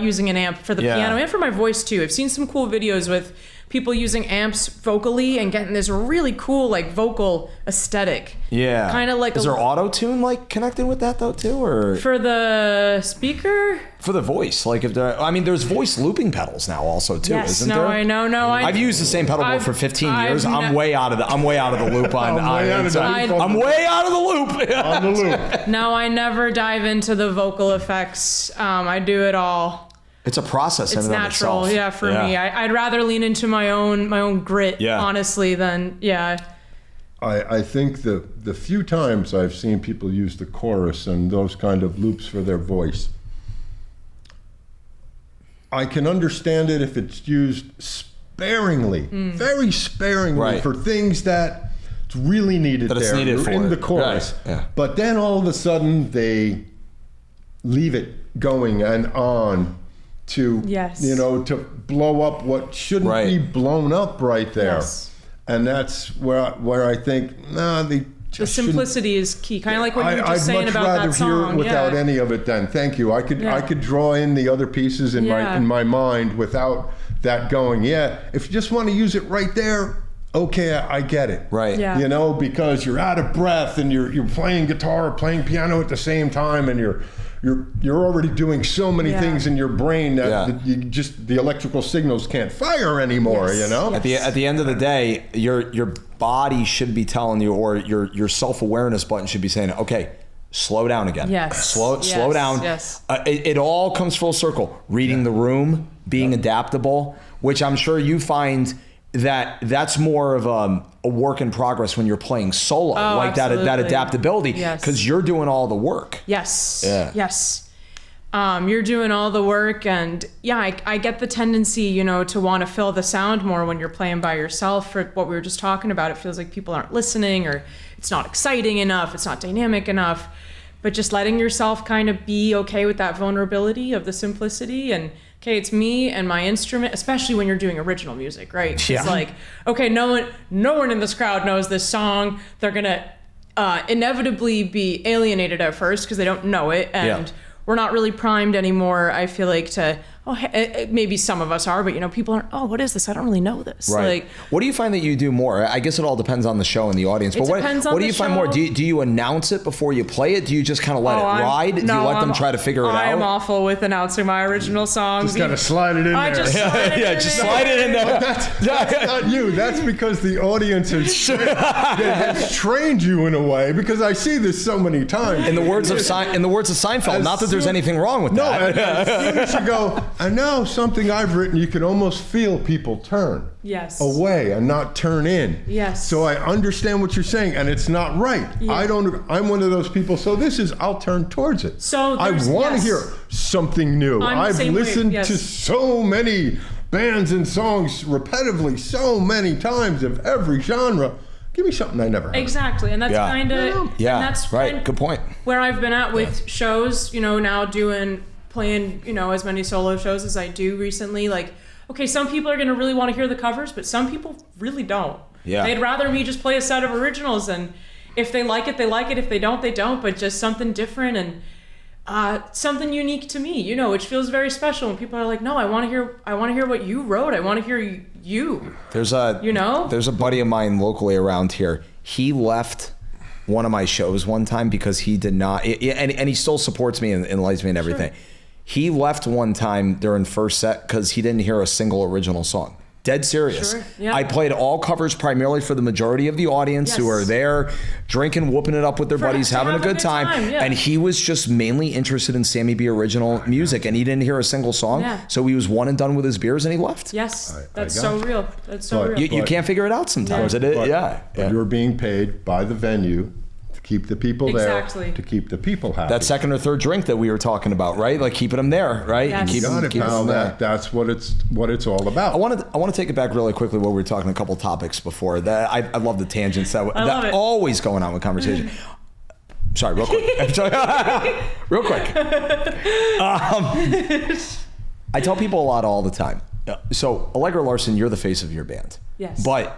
[SPEAKER 3] using an amp for the piano and for my voice too. I've seen some cool videos with people using amps vocally and getting this really cool like vocal aesthetic.
[SPEAKER 2] Yeah.
[SPEAKER 3] Kind of like
[SPEAKER 2] is there auto-tune like connected with that though too, or
[SPEAKER 3] for the speaker? For
[SPEAKER 2] the voice, like there's voice looping pedals now also too, isn't there?
[SPEAKER 3] I've
[SPEAKER 2] used the same pedal board for 15 years. I'm way out of the loop on. I'm way out of the loop.
[SPEAKER 4] On the loop.
[SPEAKER 3] No, I never dive into the vocal effects. I do it all.
[SPEAKER 2] It's a process.
[SPEAKER 3] It's natural, for me. I'd rather lean into my own grit, honestly, than
[SPEAKER 4] I think the few times I've seen people use the chorus and those kind of loops for their voice, I can understand it if it's used sparingly, very sparingly for things that it's really needed
[SPEAKER 2] that
[SPEAKER 4] there.
[SPEAKER 2] It's needed for
[SPEAKER 4] in the chorus.
[SPEAKER 2] Right. Yeah.
[SPEAKER 4] But then all of a sudden they leave it going and on to to blow up what shouldn't be blown up right there.
[SPEAKER 3] Yes.
[SPEAKER 4] And that's where I think the
[SPEAKER 3] simplicity is key. Kind of like what you were just saying about that song.
[SPEAKER 4] I'd much rather hear it without any of it then. Thank you. I could draw in the other pieces in my mind without that going. Yeah, if you just want to use it right there, okay, I get it.
[SPEAKER 2] Right.
[SPEAKER 3] Yeah.
[SPEAKER 4] You know, because you're out of breath and you're playing guitar or playing piano at the same time, and you're you're already doing so many things in your brain that you just the electrical signals can't fire anymore. You know.
[SPEAKER 2] At the end of the day, your body should be telling you, or your self-awareness button should be saying, okay, slow down again.
[SPEAKER 3] Yes.
[SPEAKER 2] Slow down.
[SPEAKER 3] Yes.
[SPEAKER 2] It all comes full circle. Reading the room, being adaptable, which I'm sure you find that's more of a work in progress when you're playing solo, like
[SPEAKER 3] absolutely.
[SPEAKER 2] that adaptability, because you're doing all the work.
[SPEAKER 3] Yes.
[SPEAKER 2] Yeah.
[SPEAKER 3] Yes. You're doing all the work, and I get the tendency, to want to fill the sound more when you're playing by yourself. For what we were just talking about, it feels like people aren't listening, or it's not exciting enough, it's not dynamic enough. But just letting yourself kind of be okay with that vulnerability of the simplicity, and okay, it's me and my instrument, especially when you're doing original music, right?
[SPEAKER 2] Yeah.
[SPEAKER 3] It's like, okay, no one in this crowd knows this song. They're gonna inevitably be alienated at first because they don't know it, and we're not really primed anymore, I feel like, to maybe some of us are, but people aren't, what is this? I don't really know this.
[SPEAKER 2] Right.
[SPEAKER 3] Like,
[SPEAKER 2] what do you find that you do more? I guess it all depends on the show and the audience. But what do you find more? Do you announce it before you play it? Do you just kind of let it ride? Do you let them try to figure it out?
[SPEAKER 3] I am awful with announcing my original songs.
[SPEAKER 4] Just gotta slide it in there.
[SPEAKER 2] Just slide it in there.
[SPEAKER 4] That's not you. That's because the audience has trained you in a way. Because I see this so many times.
[SPEAKER 2] In the words of Seinfeld, not that there's anything wrong with that.
[SPEAKER 4] As soon as you go, I know something I've written, you can almost feel people turn away and not turn in.
[SPEAKER 3] Yes.
[SPEAKER 4] So I understand what you're saying, and it's not right.
[SPEAKER 3] Yeah.
[SPEAKER 4] I'm one of those people, so I'll turn towards it.
[SPEAKER 3] So
[SPEAKER 4] I want to hear something new. I've listened to so many bands and songs repetitively so many times of every genre. Give me something I never heard.
[SPEAKER 3] Exactly, and that's kind of that's
[SPEAKER 2] right. Good point.
[SPEAKER 3] Where I've been at with shows, now playing, as many solo shows as I do recently. Like, okay, some people are going to really want to hear the covers, but some people really don't.
[SPEAKER 2] Yeah.
[SPEAKER 3] They'd rather me just play a set of originals, and if they like it, they like it. If they don't, they don't. But just something different and something unique to me, which feels very special. And people are like, no, I want to hear what you wrote. I want to hear you.
[SPEAKER 2] There's a buddy of mine locally around here. He left one of my shows one time because he did not, and he still supports me and likes me and everything. Sure. He left one time during first set because he didn't hear a single original song. Dead serious.
[SPEAKER 3] Sure. Yeah.
[SPEAKER 2] I played all covers primarily for the majority of the audience who are there drinking, whooping it up with their buddies, having a good time. And he was just mainly interested in Sammy B original music, and he didn't hear a single song. Yeah. So he was one and done with his beers, and he left.
[SPEAKER 3] Yes, that's so real. That's so real.
[SPEAKER 2] You can't figure it out sometimes.
[SPEAKER 4] But you're being paid by the venue to keep the people there, to keep the people happy.
[SPEAKER 2] That second or third drink that we were talking about, right? Like keeping them there, right?
[SPEAKER 3] Yes.
[SPEAKER 2] Keep them there.
[SPEAKER 4] That's what it's all about.
[SPEAKER 2] I want to take it back really quickly. What we were talking a couple topics before. That I love the tangents that always going on with conversation. Sorry, real quick. Real quick. I tell people a lot all the time. So Allegra Larson, you're the face of your band.
[SPEAKER 3] Yes.
[SPEAKER 2] But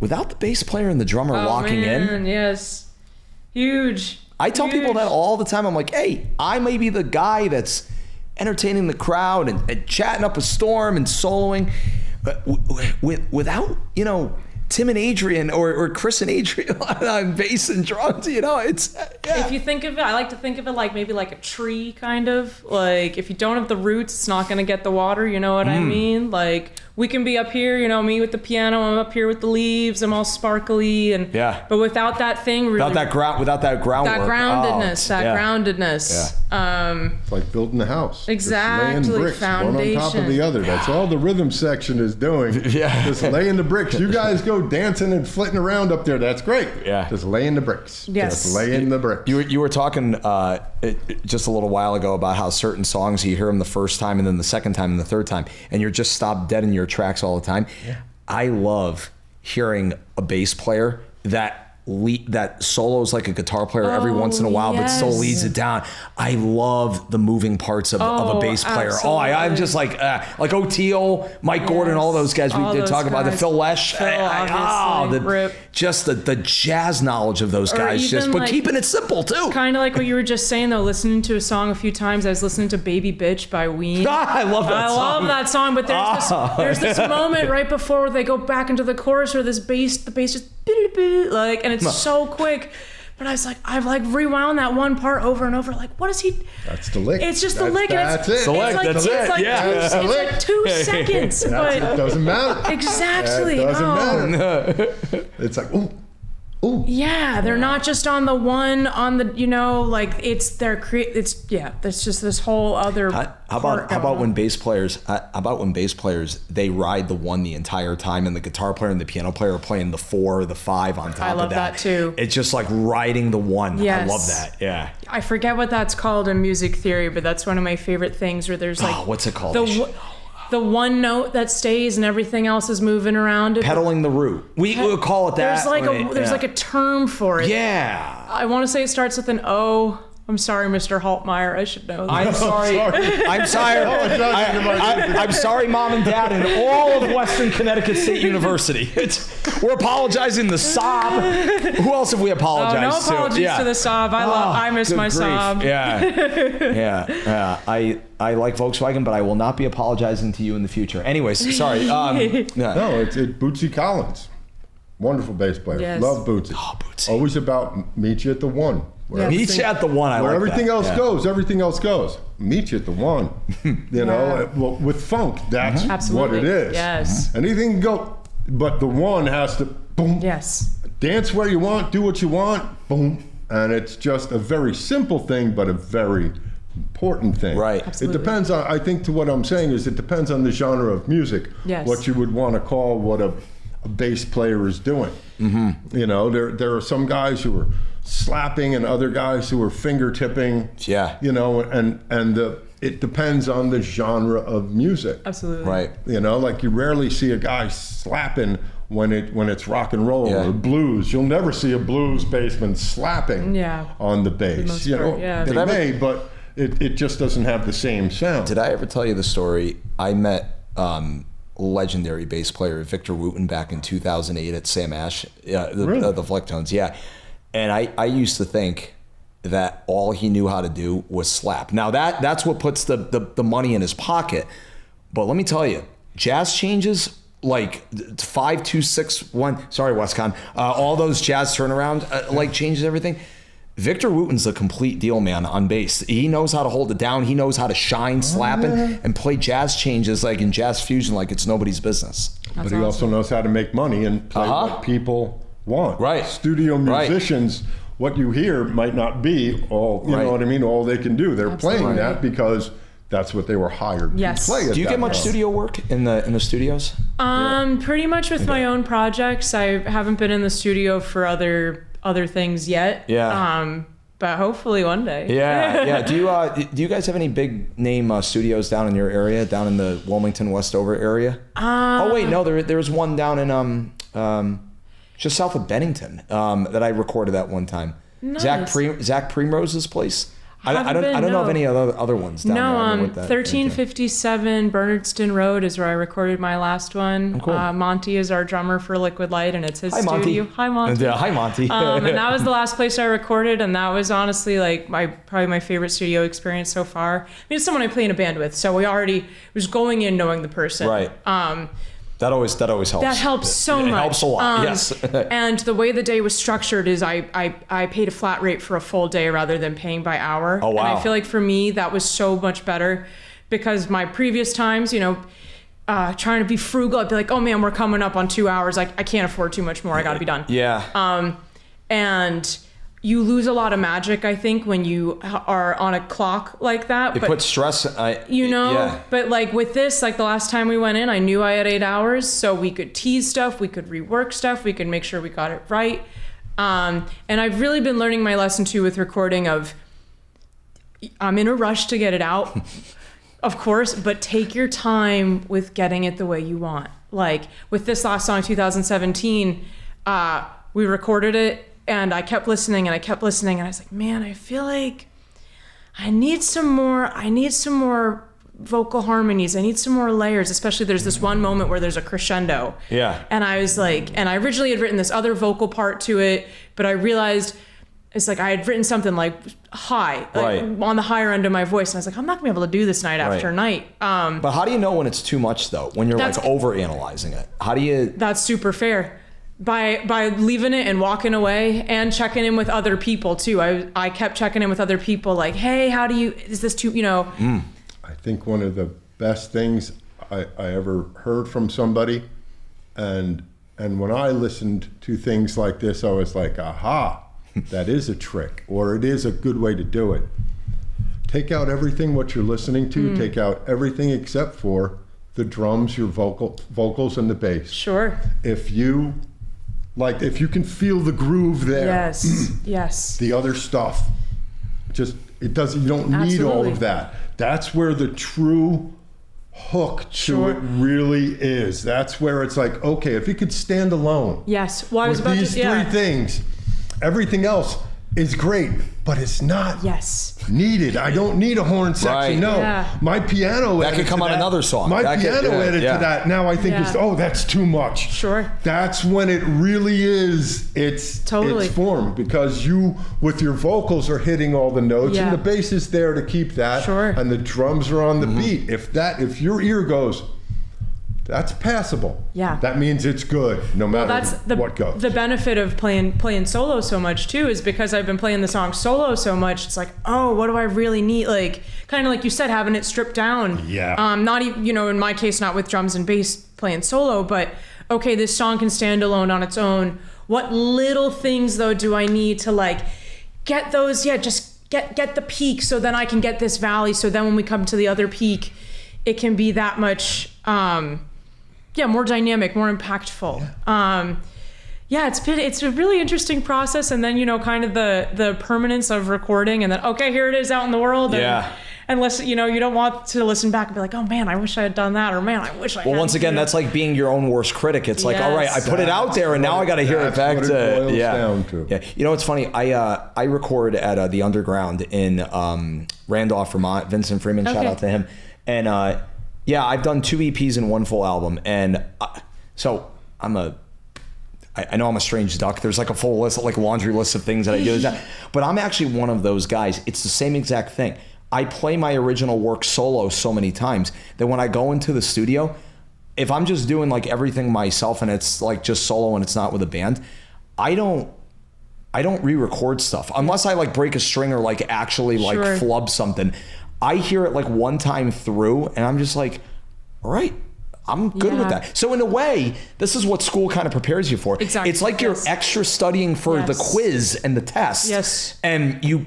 [SPEAKER 2] without the bass player and the drummer walking in,
[SPEAKER 3] yes. Huge.
[SPEAKER 2] I tell people that all the time. I'm like, hey, I may be the guy that's entertaining the crowd and chatting up a storm and soloing, but without, Tim and Adrian or Chris and Adrian on bass and drums, it's...
[SPEAKER 3] If you think of it, I like to think of it like maybe like a tree, kind of. Like, if you don't have the roots, it's not going to get the water, you know what I mean? Like, we can be up here, me with the piano, I'm up here with the leaves, I'm all sparkly, but without that thing, really,
[SPEAKER 2] without that groundwork,
[SPEAKER 3] that groundedness.
[SPEAKER 4] It's like building a house.
[SPEAKER 3] Exactly.
[SPEAKER 4] Just laying bricks,
[SPEAKER 3] foundation.
[SPEAKER 4] one on top of the other. That's all the rhythm section is doing. Just laying the bricks. You guys go dancing and flitting around up there. That's great. Just laying the bricks.
[SPEAKER 3] Yes.
[SPEAKER 4] Just laying the bricks.
[SPEAKER 2] You were talking just a little while ago about how certain songs you hear them the first time and then the second time and the third time, and you're just stopped dead in your tracks all the time. I love hearing a bass player that solos like a guitar player every once in a while, but still leads it down. I love the moving parts of a bass player.
[SPEAKER 3] Absolutely.
[SPEAKER 2] I'm just like O'Teal, Mike Gordon, all those guys we did talk about, the Phil Lesh. Just the jazz knowledge of those guys, but keeping it simple too.
[SPEAKER 3] Kind of like what you were just saying though, listening to a song a few times. I was listening to Baby Bitch by Ween.
[SPEAKER 2] I love that song,
[SPEAKER 3] but there's this moment right before they go back into the chorus where the bass just and it's so quick, But I was like, I've like rewound that one part over and over. Like, what is he?
[SPEAKER 4] That's the lick.
[SPEAKER 3] It's just the lick.
[SPEAKER 4] That's it.
[SPEAKER 3] It's like 2 seconds. But
[SPEAKER 4] it doesn't matter.
[SPEAKER 3] Exactly.
[SPEAKER 4] It doesn't matter. It's like, ooh.
[SPEAKER 3] Yeah, they're not just on the one on the, like it's there's just this whole other.
[SPEAKER 2] How about when bass players they ride the one the entire time, and the guitar player and the piano player are playing the 4 or the 5 on top of that.
[SPEAKER 3] I love that too.
[SPEAKER 2] It's just like riding the one.
[SPEAKER 3] Yes.
[SPEAKER 2] I love that. Yeah.
[SPEAKER 3] I forget what that's called in music theory, but that's one of my favorite things where there's like
[SPEAKER 2] what's it called?
[SPEAKER 3] The one note that stays and everything else is moving around it.
[SPEAKER 2] Pedaling the root. We call it that.
[SPEAKER 3] There's like a term for it.
[SPEAKER 2] Yeah.
[SPEAKER 3] I want to say it starts with an O. I'm sorry, Mr. Haltmeyer. I should know that.
[SPEAKER 2] I'm sorry. I'm sorry. I'm sorry, Mom and Dad, and all of Western Connecticut State University. We're apologizing to Saab. Who else have we apologized to?
[SPEAKER 3] No apologies to the Saab. I miss my Saab.
[SPEAKER 2] Yeah. I like Volkswagen, but I will not be apologizing to you in the future. Anyways, sorry.
[SPEAKER 4] No, it's Bootsy Collins. Wonderful bass player.
[SPEAKER 3] Yes.
[SPEAKER 4] Love Bootsy.
[SPEAKER 2] Oh, Bootsy.
[SPEAKER 4] Always about meet you at the one.
[SPEAKER 2] Meet you at the one. I
[SPEAKER 4] where
[SPEAKER 2] like
[SPEAKER 4] everything
[SPEAKER 2] that.
[SPEAKER 4] else goes, everything else goes. Meet you at the one. Well, with funk, that's what it is.
[SPEAKER 3] Yes.
[SPEAKER 4] Anything can go, but the one has to boom.
[SPEAKER 3] Yes.
[SPEAKER 4] Dance where you want, do what you want, boom. And it's just a very simple thing, but a very important thing.
[SPEAKER 2] Right.
[SPEAKER 3] Absolutely.
[SPEAKER 4] It depends on, I think to what I'm saying is it depends on the genre of music.
[SPEAKER 3] Yes.
[SPEAKER 4] What you would want to call what a bass player is doing. Mm-hmm. There are some guys who are slapping and other guys who are finger tipping.
[SPEAKER 2] Yeah.
[SPEAKER 4] It depends on the genre of music.
[SPEAKER 3] Absolutely.
[SPEAKER 2] Right.
[SPEAKER 4] Like you rarely see a guy slapping when it's rock and roll or blues. You'll never see a blues bassman slapping on the bass. They may, but it just doesn't have the same sound.
[SPEAKER 2] Did I ever tell you the story? I met legendary bass player Victor Wooten back in 2008 at Sam Ash, the Flecktones. Yeah. And I used to think that all he knew how to do was slap. Now that's what puts the money in his pocket. But let me tell you, jazz changes like 5, 2, 6, 1. Sorry, Westcon. All those jazz turnaround changes everything. Victor Wooten's a complete deal, man, on bass. He knows how to hold it down. He knows how to shine slapping and play jazz changes like in jazz fusion like it's nobody's business.
[SPEAKER 4] But he also knows how to make money and play what people want.
[SPEAKER 2] Right.
[SPEAKER 4] Studio musicians, what you hear might not be all, you know what I mean, all they can do. They're playing that because that's what they were hired to play.
[SPEAKER 2] Do you get much studio work in the studios?
[SPEAKER 3] Pretty much with my own projects. I haven't been in the studio for other things yet.
[SPEAKER 2] Yeah.
[SPEAKER 3] But hopefully one day.
[SPEAKER 2] Yeah. Do you guys have any big name studios down in your area, down in the Wilmington Westover area? Oh wait, no, there's one down in just south of Bennington that I recorded at one time.
[SPEAKER 3] Nice.
[SPEAKER 2] Zach Primrose's place. I don't know of any other ones down there.
[SPEAKER 3] 1357 Bernardston Road is where I recorded my last one.
[SPEAKER 2] Oh, cool.
[SPEAKER 3] Monty is our drummer for Liquid Light, and it's his studio.
[SPEAKER 2] Monty.
[SPEAKER 3] Hi, Monty.
[SPEAKER 2] Yeah, hi, Monty.
[SPEAKER 3] And that was the last place I recorded, and that was honestly probably my favorite studio experience so far. I mean, it's someone I play in a band with, so we already was going in knowing the person.
[SPEAKER 2] Right. That always helps.
[SPEAKER 3] That helps so much.
[SPEAKER 2] It helps a lot. Yes.
[SPEAKER 3] And the way the day was structured is I paid a flat rate for a full day rather than paying by hour.
[SPEAKER 2] Oh wow.
[SPEAKER 3] And I feel like for me that was so much better because my previous times, trying to be frugal, I'd be like, oh man, we're coming up on 2 hours. I can't afford too much more. I got to be done.
[SPEAKER 2] Yeah.
[SPEAKER 3] And you lose a lot of magic, I think, when you are on a clock like that.
[SPEAKER 2] It puts stress.
[SPEAKER 3] But like with this, like the last time we went in, I knew I had 8 hours, so we could tease stuff, we could rework stuff, we could make sure we got it right. And I've really been learning my lesson too with recording of, I'm in a rush to get it out, of course, but take your time with getting it the way you want. Like with this last song, 2017, we recorded it, and I kept listening and I was like, man, I feel like I need some more vocal harmonies. I need some more layers, especially there's this one moment where there's a crescendo.
[SPEAKER 2] Yeah.
[SPEAKER 3] And I was like, and I originally had written this other vocal part to it, but I realized it's like I had written something like high, on the higher end of my voice. And I was like, I'm not gonna be able to do this night after night.
[SPEAKER 2] But how do you know when it's too much though? When you're like over analyzing it? How do you?
[SPEAKER 3] That's super fair. by leaving it and walking away and checking in with other people too. I kept checking in with other people like, hey, is this too,
[SPEAKER 4] I think one of the best things I ever heard from somebody, and when I listened to things like this, I was like, aha, that is a trick, or it is a good way to do it. Take out everything what you're listening to, take out everything except for the drums, your vocals, and the bass.
[SPEAKER 3] Sure.
[SPEAKER 4] If you can feel the groove there.
[SPEAKER 3] Yes. Yes.
[SPEAKER 4] The other stuff, you don't need all of that. That's where the true hook to it really is. That's where it's like, okay, if you could stand alone.
[SPEAKER 3] Yes. Well,
[SPEAKER 4] with these three things, everything else is great, but it's not needed. I don't need a horn section.
[SPEAKER 2] Right.
[SPEAKER 4] No, my piano
[SPEAKER 2] that could come on another song.
[SPEAKER 4] My piano added to that. Now I think that's too much.
[SPEAKER 3] Sure.
[SPEAKER 4] That's when it really is. It's formed, because you with your vocals are hitting all the notes, and the bass is there to keep that.
[SPEAKER 3] Sure.
[SPEAKER 4] And the drums are on the beat. If your ear goes, that's passable.
[SPEAKER 3] Yeah.
[SPEAKER 4] That means it's good, no matter what goes.
[SPEAKER 3] The benefit of playing solo so much too is because I've been playing the song solo so much. It's like, oh, what do I really need? Like, kind of like you said, having it stripped down.
[SPEAKER 4] Yeah.
[SPEAKER 3] Not even, in my case, not with drums and bass playing solo, but okay, this song can stand alone on its own. What little things though do I need to like get those? Yeah, just get the peak, so then I can get this valley. So then when we come to the other peak, it can be that much. More dynamic, more impactful. It's a really interesting process, and then kind of the permanence of recording, and then okay, here it is out in the world. Unless you don't want to listen back and be like, oh man, I wish I had done that, or man, I wish I.
[SPEAKER 2] Well, once again, that's like being your own worst critic. It's like, all right, I put it out there, and now I got to hear it back to. Yeah. It's funny. I record at the Underground in Randolph, Vermont. Vincent Freeman, shout out to him, and. I've done 2 EPs and 1 full album, and so I know I'm a strange duck. There's like a full list, like laundry list of things that I do, but I'm actually one of those guys. It's the same exact thing. I play my original work solo so many times that when I go into the studio, if I'm just doing like everything myself and it's like just solo and it's not with a band, I don't re-record stuff unless I like break a string or like actually like flub something. I hear it like one time through and I'm just like, all right, I'm good with that. So in a way, this is what school kind of prepares you for.
[SPEAKER 3] Exactly.
[SPEAKER 2] It's like you're extra studying for the quiz and the test.
[SPEAKER 3] Yes.
[SPEAKER 2] And you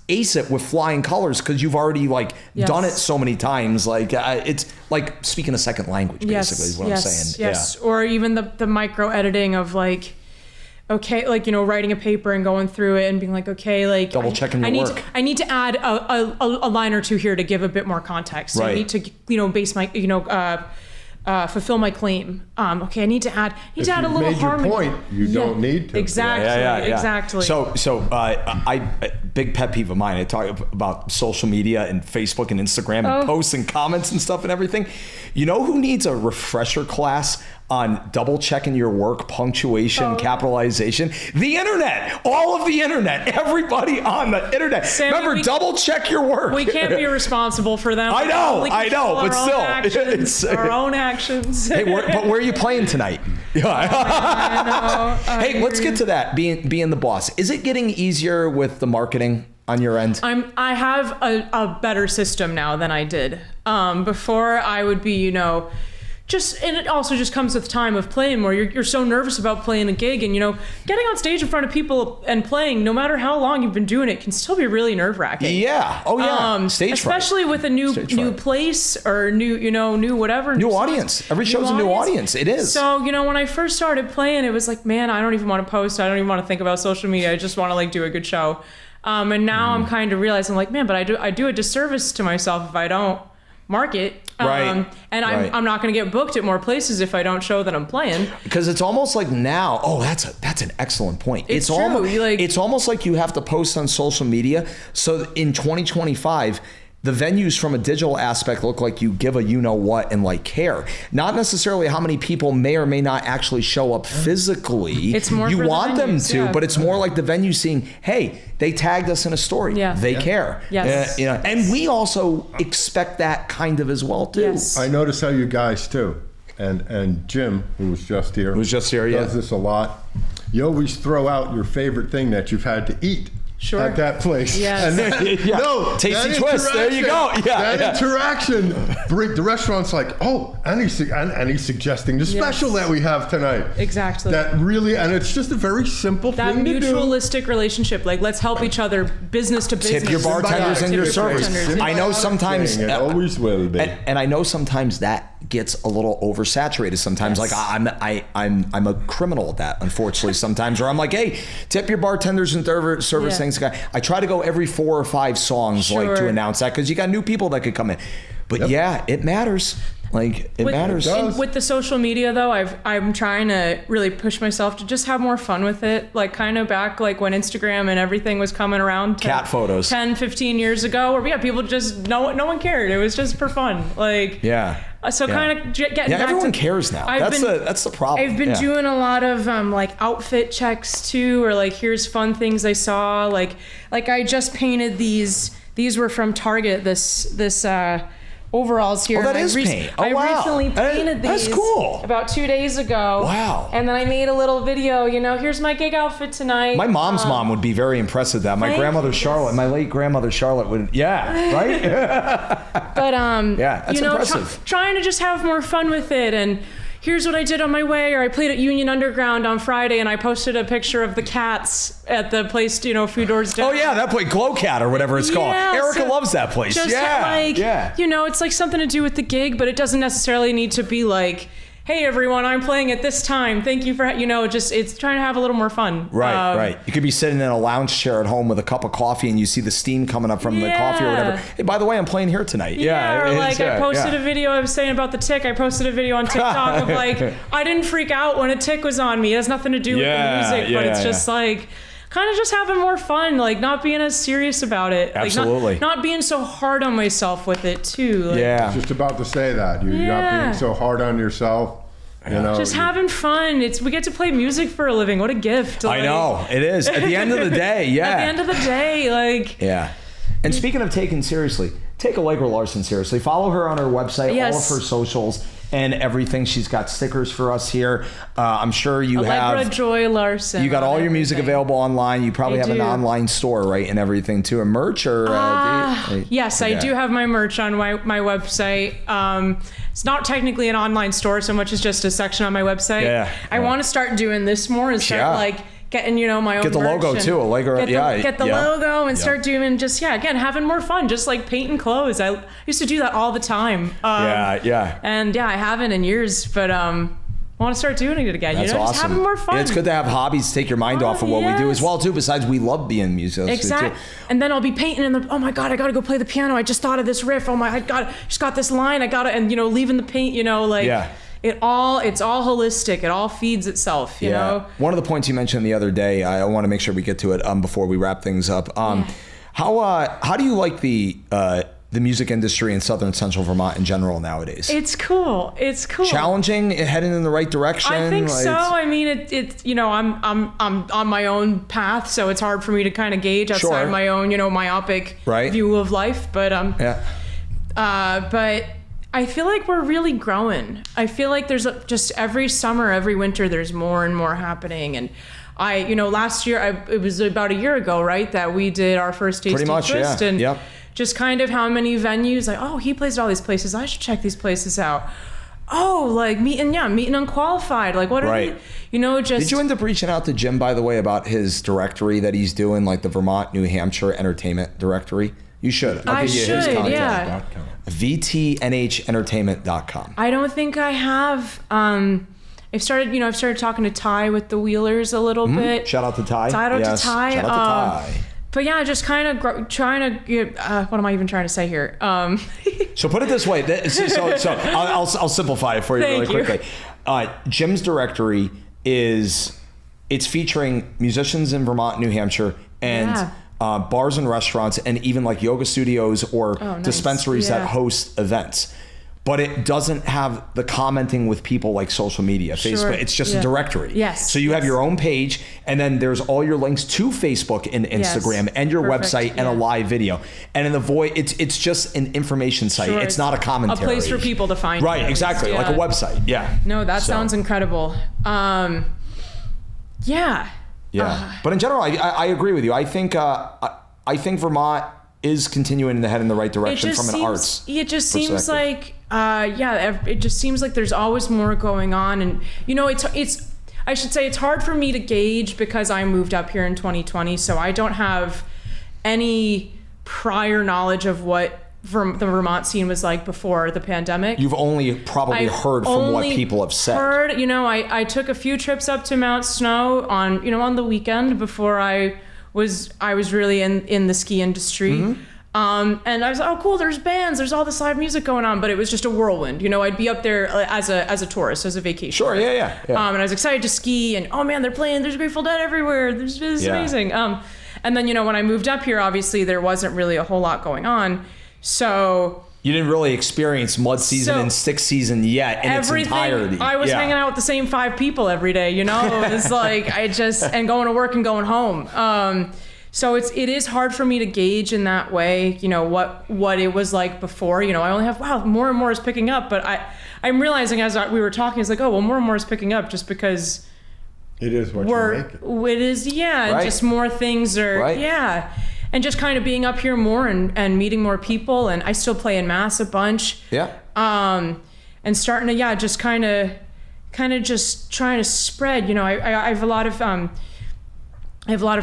[SPEAKER 2] ace it with flying colors because you've already like done it so many times. Like it's like speaking a second language, basically is what I'm saying.
[SPEAKER 3] Yes. Or even the micro editing of like, okay, like, writing a paper and going through it and being like, okay, like
[SPEAKER 2] double checking your work.
[SPEAKER 3] I need to add a line or two here to give a bit more context.
[SPEAKER 2] Right.
[SPEAKER 3] I need to, base my, fulfill my claim. Okay, I need to add a little harmony.
[SPEAKER 4] Your point, you don't need to.
[SPEAKER 3] Exactly. Exactly.
[SPEAKER 2] So I big pet peeve of mine. I talk about social media and Facebook and Instagram and posts and comments and stuff and everything. You know who needs a refresher class on double checking your work, punctuation, capitalization? The internet, all of the internet, everybody on the internet.
[SPEAKER 3] Sammy,
[SPEAKER 2] remember, double check your work.
[SPEAKER 3] We can't be responsible for them.
[SPEAKER 2] I know, but still,
[SPEAKER 3] our own actions.
[SPEAKER 2] Hey, but where are you playing tonight? Hey, let's get to that. Being the boss, is it getting easier with the marketing on your end?
[SPEAKER 3] I have a better system now than I did. Before I would be, and it also just comes with time of playing where you're so nervous about playing a gig, and getting on stage in front of people and playing, no matter how long you've been doing it, can still be really nerve-wracking.
[SPEAKER 2] Yeah. Oh yeah. Stage
[SPEAKER 3] especially
[SPEAKER 2] fright.
[SPEAKER 3] with a new place or new whatever.
[SPEAKER 2] New audience. Every show's a new audience. It is.
[SPEAKER 3] So when I first started playing, it was like, man, I don't even want to post. I don't even want to think about social media. I just want to like do a good show. And now I'm kind of realizing like, man, but I do a disservice to myself if I don't market.
[SPEAKER 2] Right.
[SPEAKER 3] And I'm not going to get booked at more places if I don't show that I'm playing.
[SPEAKER 2] Because it's almost like now, that's an excellent point.
[SPEAKER 3] It's true.
[SPEAKER 2] It's almost like you have to post on social media. So in 2025, the venues from a digital aspect look like you give a you-know-what and like care. Not necessarily how many people may or may not actually show up physically.
[SPEAKER 3] It's more
[SPEAKER 2] you
[SPEAKER 3] for
[SPEAKER 2] want
[SPEAKER 3] the
[SPEAKER 2] venues,
[SPEAKER 3] them to,
[SPEAKER 2] but it's more like the venue seeing, hey, they tagged us in a story.
[SPEAKER 3] Yeah.
[SPEAKER 2] They care.
[SPEAKER 3] Yes.
[SPEAKER 2] And we also expect that kind of as well too.
[SPEAKER 3] Yes.
[SPEAKER 4] I notice how you guys too. and Jim, who was just here,
[SPEAKER 2] does
[SPEAKER 4] this a lot. You always throw out your favorite thing that you've had to eat.
[SPEAKER 3] Sure.
[SPEAKER 4] At that place.
[SPEAKER 3] Yes.
[SPEAKER 4] And no,
[SPEAKER 2] Tasty Twist. There you go.
[SPEAKER 4] Interaction. The restaurant's like, oh, and he's suggesting the special that we have tonight.
[SPEAKER 3] Exactly.
[SPEAKER 4] That really, and it's just a very simple thing to do.
[SPEAKER 3] That mutualistic relationship. Like, let's help each other, business to business.
[SPEAKER 2] Tip your bartenders and your servers. I know sometimes
[SPEAKER 4] it always will be.
[SPEAKER 2] And I know sometimes that gets a little oversaturated sometimes.
[SPEAKER 3] Yes.
[SPEAKER 2] Like I'm a criminal at that, unfortunately, sometimes, where I'm like, hey, tip your bartenders and servers things. I try to go every 4 or 5 songs like to announce that, because you got new people that could come in. But it matters. Like, it matters.
[SPEAKER 3] With the social media, though, I'm trying to really push myself to just have more fun with it. Like, kind of back like when Instagram and everything was coming around.
[SPEAKER 2] Cat photos.
[SPEAKER 3] 10, 15 years ago, where people just, no one cared. It was just for fun. Like, so kind of getting back
[SPEAKER 2] everyone cares now. That's the problem.
[SPEAKER 3] I've been doing a lot of like outfit checks too, or like, here's fun things I saw. Like I just painted these were from Target. This overalls here.
[SPEAKER 2] Oh, that is paint. Oh,
[SPEAKER 3] I
[SPEAKER 2] wow.
[SPEAKER 3] recently painted these.
[SPEAKER 2] That's cool.
[SPEAKER 3] About 2 days ago.
[SPEAKER 2] Wow.
[SPEAKER 3] And then I made a little video, here's my gig outfit tonight.
[SPEAKER 2] My mom's mom would be very impressed with that. My grandmother Charlotte, my late grandmother Charlotte would, right?
[SPEAKER 3] But
[SPEAKER 2] that's impressive.
[SPEAKER 3] Trying to just have more fun with it. And here's what I did on my way, or I played at Union Underground on Friday, and I posted a picture of the cats at the place, few doors down.
[SPEAKER 2] Oh yeah, that place, Glow Cat or whatever it's called. Erica loves that place.
[SPEAKER 3] Just it's like something to do with the gig, but it doesn't necessarily need to be like, hey everyone, I'm playing at this time. Thank you for, it's trying to have a little more fun.
[SPEAKER 2] Right. You could be sitting in a lounge chair at home with a cup of coffee, and you see the steam coming up from the coffee or whatever. Hey, by the way, I'm playing here tonight.
[SPEAKER 3] I posted a video, I was saying about the tick. I posted a video on TikTok of like, I didn't freak out when a tick was on me. It has nothing to do with the music, but it's just like, kind of just having more fun, like not being as serious about it.
[SPEAKER 2] Absolutely.
[SPEAKER 3] Like not being so hard on myself with it too. Like,
[SPEAKER 4] I was just about to say that. You're not being so hard on yourself.
[SPEAKER 3] Just having fun. We get to play music for a living. What a gift.
[SPEAKER 2] I know, it is. At the end of the day,
[SPEAKER 3] At the end of the day, like.
[SPEAKER 2] Yeah. And speaking of taking seriously, take Allegra Larson seriously. Follow her on her website, all of her socials and everything. She's got stickers for us here. I'm sure you have.
[SPEAKER 3] Allegra Joy Larson.
[SPEAKER 2] You got all your music available online. You probably have an online store, right, and everything too. A merch or?
[SPEAKER 3] Yes, I do have my merch on my website. It's not technically an online store so much as just a section on my website. I want to start doing this more and start getting, my own.
[SPEAKER 2] Get the logo too, Allegra.
[SPEAKER 3] Get the logo and start doing again, having more fun, just like painting clothes. I used to do that all the time. And I haven't in years, but I want to start doing it again.
[SPEAKER 2] That's awesome.
[SPEAKER 3] Just having more fun.
[SPEAKER 2] And it's good to have hobbies to take your mind off of what we do as well too. Besides, we love being musicians.
[SPEAKER 3] Exactly. And then I'll be painting and oh my God, I gotta go play the piano. I just thought of this riff. Oh my, just got this line. Leaving the paint. It's all holistic. It all feeds itself. You know.
[SPEAKER 2] One of the points you mentioned the other day, I want to make sure we get to it before we wrap things up. How do you like the music industry in Southern Central Vermont in general nowadays?
[SPEAKER 3] It's cool.
[SPEAKER 2] Challenging, heading in the right direction.
[SPEAKER 3] I think so. I mean, it's I'm on my own path, so it's hard for me to kind of gauge outside my own myopic view of life. But but I feel like we're really growing. I feel like there's just every summer, every winter, there's more and more happening. And last year, it was about a year ago, right, that we did our first Tasty Twist. And just kind of how many venues, he plays at all these places. I should check these places out. Meeting unqualified. Like, what are they,
[SPEAKER 2] Did you end up reaching out to Jim, by the way, about his directory that he's doing, like the Vermont, New Hampshire Entertainment Directory? You should. I'll give you his contact. VTNHentertainment.com.
[SPEAKER 3] I don't think I have. I've started talking to Ty with the Wheelers a little bit.
[SPEAKER 2] Shout out to Ty.
[SPEAKER 3] Shout out to Ty.
[SPEAKER 2] Shout out to Ty.
[SPEAKER 3] But just kind of trying to get, what am I even trying to say here?
[SPEAKER 2] So put it this way. I'll simplify it for you really quickly. Jim's directory it's featuring musicians in Vermont, New Hampshire, and bars and restaurants, and even like yoga studios or dispensaries that host events. but it doesn't have the commenting with people like social media, Facebook. It's just a directory.
[SPEAKER 3] Yes.
[SPEAKER 2] So you have your own page, and then there's all your links to Facebook and Instagram and your website and a live video. And in the void, it's just an information site.
[SPEAKER 3] Sure.
[SPEAKER 2] It's not a commentary.
[SPEAKER 3] A place for people to find.
[SPEAKER 2] Right, exactly. Like a website. Yeah.
[SPEAKER 3] No, that sounds incredible. Yeah.
[SPEAKER 2] But in general, I agree with you. I think Vermont is continuing to head in the right direction from an arts.
[SPEAKER 3] It just seems like, it just seems like there's always more going on, and I should say it's hard for me to gauge because I moved up here in 2020, so I don't have any prior knowledge of what the Vermont scene was like before the pandemic.
[SPEAKER 2] You've only probably heard from what people have said.
[SPEAKER 3] I took a few trips up to Mount Snow on the weekend before I was really in the ski industry. And I was like, oh cool, there's bands, there's all this live music going on, but it was just a whirlwind. I'd be up there as a tourist, as a vacation.
[SPEAKER 2] Sure, yeah.
[SPEAKER 3] And I was excited to ski, and oh man, they're playing, there's Grateful Dead everywhere. This is amazing. And then, when I moved up here, obviously there wasn't really a whole lot going on. So
[SPEAKER 2] you didn't really experience mud season and stick season yet in its entirety.
[SPEAKER 3] I was hanging out with the same 5 people every day, It was like and going to work and going home. So it is hard for me to gauge in that way, what it was like before. I only have more and more is picking up, but I'm realizing as we were talking, it's like, oh well, more and more is picking up just because
[SPEAKER 4] it is what you're making.
[SPEAKER 3] It is, right. Just more things are and just kind of being up here more and meeting more people, and I still play in Mass a bunch. And starting to just kind of just trying to spread. I have a lot of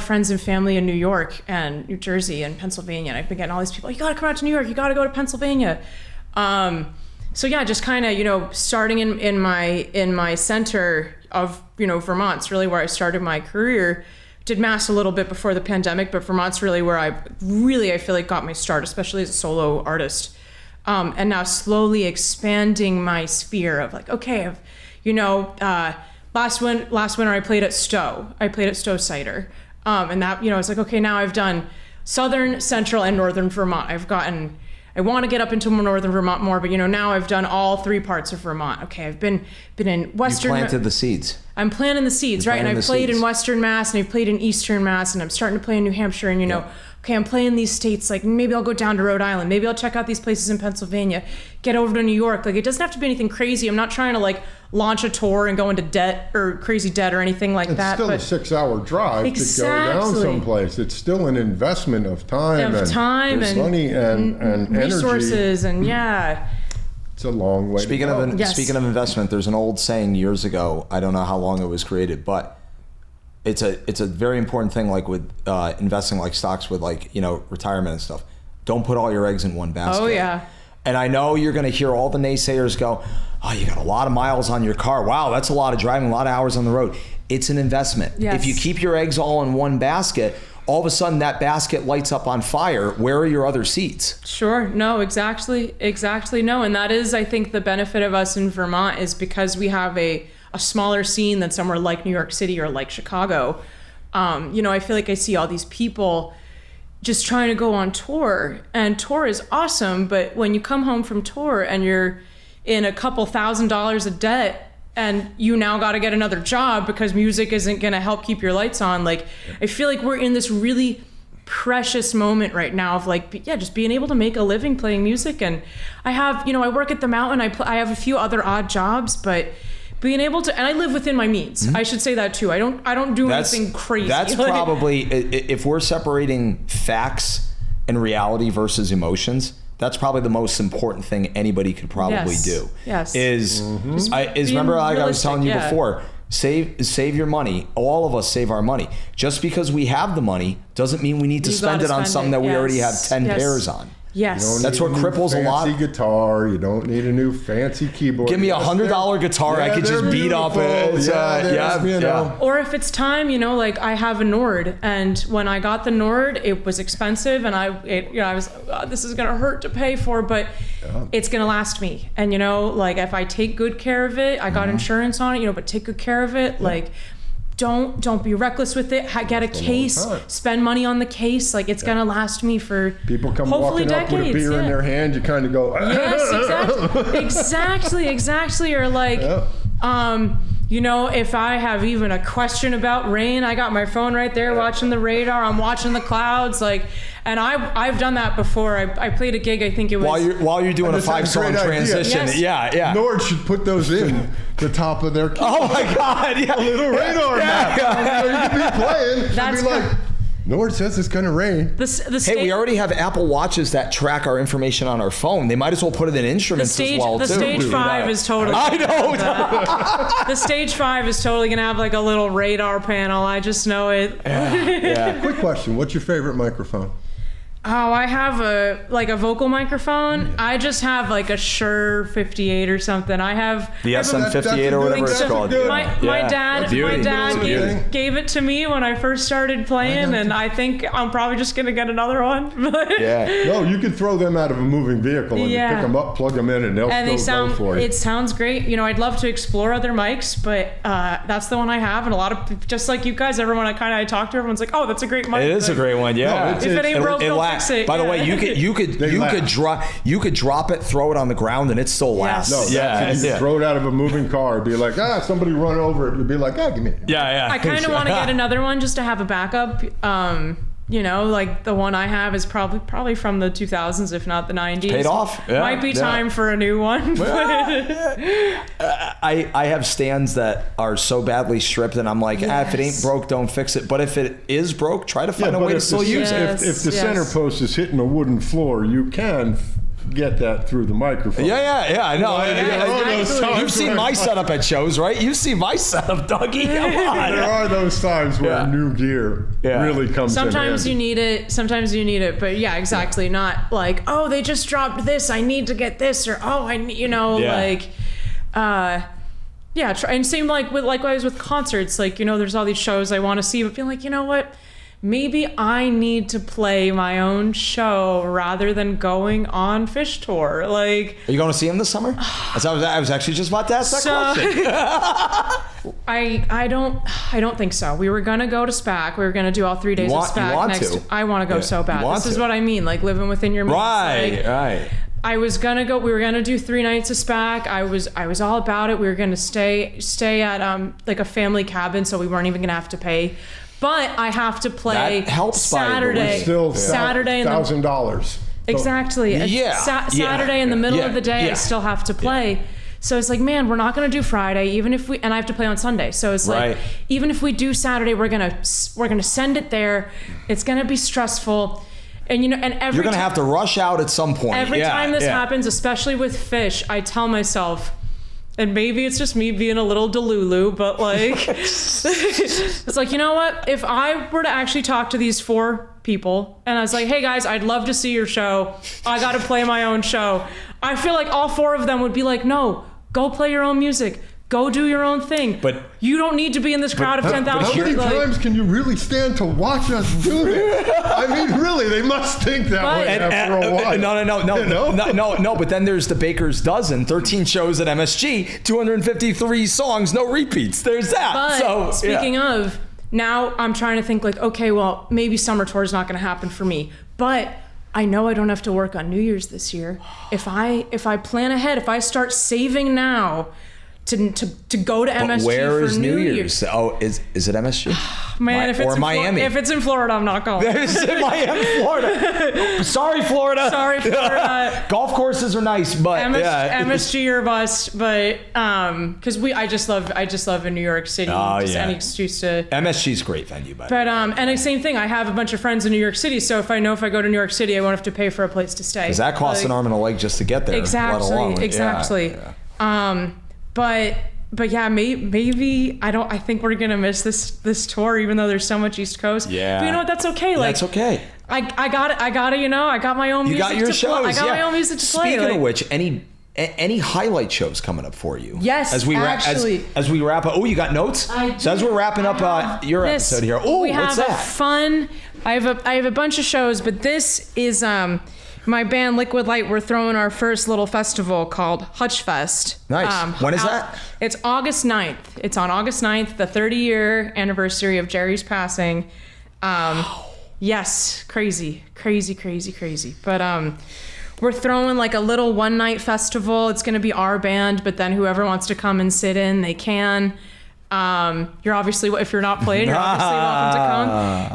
[SPEAKER 3] friends and family in New York and New Jersey and Pennsylvania, and I've been getting all these people. You got to come out to New York. You got to go to Pennsylvania. Just kind of starting in my center of Vermont's really where I started my career. Did Mass a little bit before the pandemic, but Vermont's really where I feel like got my start, especially as a solo artist. And now slowly expanding my sphere of like, okay, last winter I played at Stowe. I played at Stowe Cider. And that, it's like, okay, now I've done Southern, Central, and Northern Vermont. I want to get up into Northern Vermont more, but now I've done all 3 parts of Vermont. Okay, I've been in Western.
[SPEAKER 2] You planted the seeds.
[SPEAKER 3] I'm planting the seeds, right? And I've played in Western Mass, and I've played in Eastern Mass, and I'm starting to play in New Hampshire, and okay, I'm playing these states, like maybe I'll go down to Rhode Island, maybe I'll check out these places in Pennsylvania, get over to New York. Like, it doesn't have to be anything crazy. I'm not trying to like launch a tour and go into debt or crazy debt or anything like that.
[SPEAKER 4] It's still a 6-hour drive to go down someplace. It's still an investment of time and money and
[SPEAKER 3] resources
[SPEAKER 4] energy.
[SPEAKER 3] And
[SPEAKER 4] it's a long way.
[SPEAKER 2] Speaking of investment, there's an old saying years ago. I don't know how long it was created, but it's a very important thing. Like with investing, like stocks, with like retirement and stuff. Don't put all your eggs in one basket.
[SPEAKER 3] Oh yeah.
[SPEAKER 2] And I know you're going to hear all the naysayers go, "Oh, you got a lot of miles on your car. Wow, that's a lot of driving, a lot of hours on the road." It's an investment. Yes. If you keep your eggs all in one basket, all of a sudden that basket lights up on fire. Where are your other seeds?
[SPEAKER 3] Sure. No, exactly. No. And that is, I think, the benefit of us in Vermont is because we have a smaller scene than somewhere like New York City or like Chicago. I feel like I see all these people just trying to go on tour, and tour is awesome. But when you come home from tour and you're in a couple $1,000s of debt, and you now got to get another job because music isn't going to help keep your lights on. Like, I feel like we're in this really precious moment right now of like, just being able to make a living playing music. And I have, I work at the Mountain. I have a few other odd jobs, but being able to, and I live within my means. Mm-hmm. I should say that too. I don't do anything crazy.
[SPEAKER 2] That's probably, if we're separating facts and reality versus emotions, that's probably the most important thing anybody could probably do.
[SPEAKER 3] Yes.
[SPEAKER 2] Remember, like I was telling you before, save your money. All of us save our money. Just because we have the money doesn't mean we need to spend it on something that we already have 10 pairs on.
[SPEAKER 3] Yes.
[SPEAKER 2] That's what cripples a lot.
[SPEAKER 4] Fancy guitar. You don't need a new fancy keyboard.
[SPEAKER 2] Give me $100 guitar. I could just beat up it.
[SPEAKER 3] Or if it's time, like I have a Nord, and when I got the Nord, it was expensive, and I was, this is gonna hurt to pay for, but it's gonna last me. And like if I take good care of it, I got insurance on it, but take good care of it, like don't be reckless with it. Get a case, spend money on the case. Like it's gonna last me for
[SPEAKER 4] people come
[SPEAKER 3] hopefully
[SPEAKER 4] walking
[SPEAKER 3] decades.
[SPEAKER 4] Up with a beer in their hand, you kind of go,
[SPEAKER 3] yes, exactly. Or like, you know, if I have even a question about rain, I got my phone right there watching the radar. I'm watching the clouds, like, and I've done that before. I played a gig. I think it was
[SPEAKER 2] while you're doing a 5-song transition.
[SPEAKER 3] Yes.
[SPEAKER 2] Yeah.
[SPEAKER 4] Nord should put those in the top of their.
[SPEAKER 2] Oh my God! Yeah.
[SPEAKER 4] A little radar map. You could be playing.
[SPEAKER 3] That's
[SPEAKER 4] be like, Nord says it's gonna rain.
[SPEAKER 2] Hey, we already have Apple Watches that track our information on our phone. They might as well put it in instruments as well, too.
[SPEAKER 3] The Stage 5 is totally.
[SPEAKER 2] I know.
[SPEAKER 3] The Stage 5 is totally gonna have like a little radar panel. I just know it.
[SPEAKER 2] Yeah.
[SPEAKER 4] Quick question: what's your favorite microphone?
[SPEAKER 3] Oh, I have a vocal microphone. I just have like a Shure 58 or something. I have
[SPEAKER 2] the SM58 or whatever it's called.
[SPEAKER 3] My dad gave it to me when I first started playing, and I think I'm probably just gonna get another one.
[SPEAKER 4] No, you can throw them out of a moving vehicle and you pick them up, plug them in, and they'll go for you.
[SPEAKER 3] It sounds great. You know, I'd love to explore other mics, but that's the one I have. And a lot of, just like you guys, everyone I talk to, everyone's like, "Oh, that's a great mic."
[SPEAKER 2] It is a great one. Yeah.
[SPEAKER 3] No, if it ain't broke, don't fix it.
[SPEAKER 2] By the way, you could drop it, throw it on the ground, and it still lasts.
[SPEAKER 4] Yes. You throw it out of a moving car, it'd be like, somebody run over it. You'd be like, give me.
[SPEAKER 2] Yeah.
[SPEAKER 3] I kind of want to get another one just to have a backup. You know, like the one I have is probably from the 2000s, if not the 90s.
[SPEAKER 2] Paid off. Yeah,
[SPEAKER 3] might be time for a new one.
[SPEAKER 2] I have stands that are so badly stripped, and I'm like, if it ain't broke, don't fix it. But if it is broke, try to find a way to still use it.
[SPEAKER 4] If the center post is hitting a wooden floor, you can get that through the microphone.
[SPEAKER 2] Yeah, I know. You've seen my setup at shows, right? You've seen my setup, Dougie. Come on.
[SPEAKER 4] There are those times where new gear really comes in handy.
[SPEAKER 3] Sometimes you need it, but yeah, exactly. Not like, oh, they just dropped this, I need to get this, or and same likewise with concerts. Like, you know, there's all these shows I want to see, but feel like, you know what? Maybe I need to play my own show rather than going on Fish Tour. Like,
[SPEAKER 2] are you going to see him this summer? I was actually just about to ask that question.
[SPEAKER 3] I don't think so. We were gonna go to SPAC. We were gonna do all 3 days of SPAC. I want to go so bad. This is what I mean, like living within your means.
[SPEAKER 2] Right.
[SPEAKER 3] I was gonna go. We were gonna do 3 nights of SPAC. I was all about it. We were gonna stay at like a family cabin, so we weren't even gonna have to pay. But I have to play Saturday. Saturday,
[SPEAKER 4] $1,000.
[SPEAKER 3] Exactly. Saturday in the middle of the day, I still have to play. Yeah. So it's like, man, we're not going to do Friday, and I have to play on Sunday. So it's like, even if we do Saturday, we're gonna send it there. It's gonna be stressful. And you're gonna
[SPEAKER 2] have to rush out at some point.
[SPEAKER 3] Every time this happens, especially with Fish, I tell myself, and maybe it's just me being a little delulu, but like, it's like, you know what? If I were to actually talk to these 4 people and I was like, hey guys, I'd love to see your show. I got to play my own show. I feel like all 4 of them would be like, no, go play your own music. Go do your own thing. But you don't need to be in this crowd of 10,000.
[SPEAKER 4] How many times can you really stand to watch us do it? I mean, really, they must think that way after a while.
[SPEAKER 2] No. But then there's the baker's dozen, 13 shows at MSG, 253 songs, no repeats. There's that.
[SPEAKER 3] But speaking of, now I'm trying to think like, okay, well, maybe summer tour is not going to happen for me, but I know I don't have to work on New Year's this year. If I plan ahead, if I start saving now to go to MSG
[SPEAKER 2] where is
[SPEAKER 3] for New
[SPEAKER 2] Year's? Oh, is it MSG?
[SPEAKER 3] Man, if it's in Florida, I'm not going.
[SPEAKER 2] It's in Miami, Florida. Sorry, Florida. Golf courses are nice, but
[SPEAKER 3] MSG or bust. But because I just love in New York City. Any excuse to.
[SPEAKER 2] MSG's a great venue, but
[SPEAKER 3] and the same thing. I have a bunch of friends in New York City, so if I go to New York City, I won't have to pay for a place to stay.
[SPEAKER 2] Because that costs an arm and a leg just to get there.
[SPEAKER 3] Exactly. But yeah, maybe I think we're gonna miss this tour, even though there's so much East Coast.
[SPEAKER 2] Yeah.
[SPEAKER 3] But you know what? That's okay. Like,
[SPEAKER 2] that's okay.
[SPEAKER 3] I got it. I got my own music.
[SPEAKER 2] You got your shows.
[SPEAKER 3] I got my own music to play.
[SPEAKER 2] Speaking of which, any highlight shows coming up for you?
[SPEAKER 3] Yes,
[SPEAKER 2] as we wrap up. Oh, you got notes? So as we're wrapping up your episode here. Oh, what's that?
[SPEAKER 3] I have a bunch of shows, but this is my band Liquid Light, we're throwing our first little festival called Hutch Fest.
[SPEAKER 2] Nice. When is that?
[SPEAKER 3] It's August 9th. It's on August 9th, the 30-year anniversary of Jerry's passing. Yes, crazy. But we're throwing like a little one-night festival. It's going to be our band, but then whoever wants to come and sit in, they can. You're obviously, if you're not playing, you're obviously welcome to come.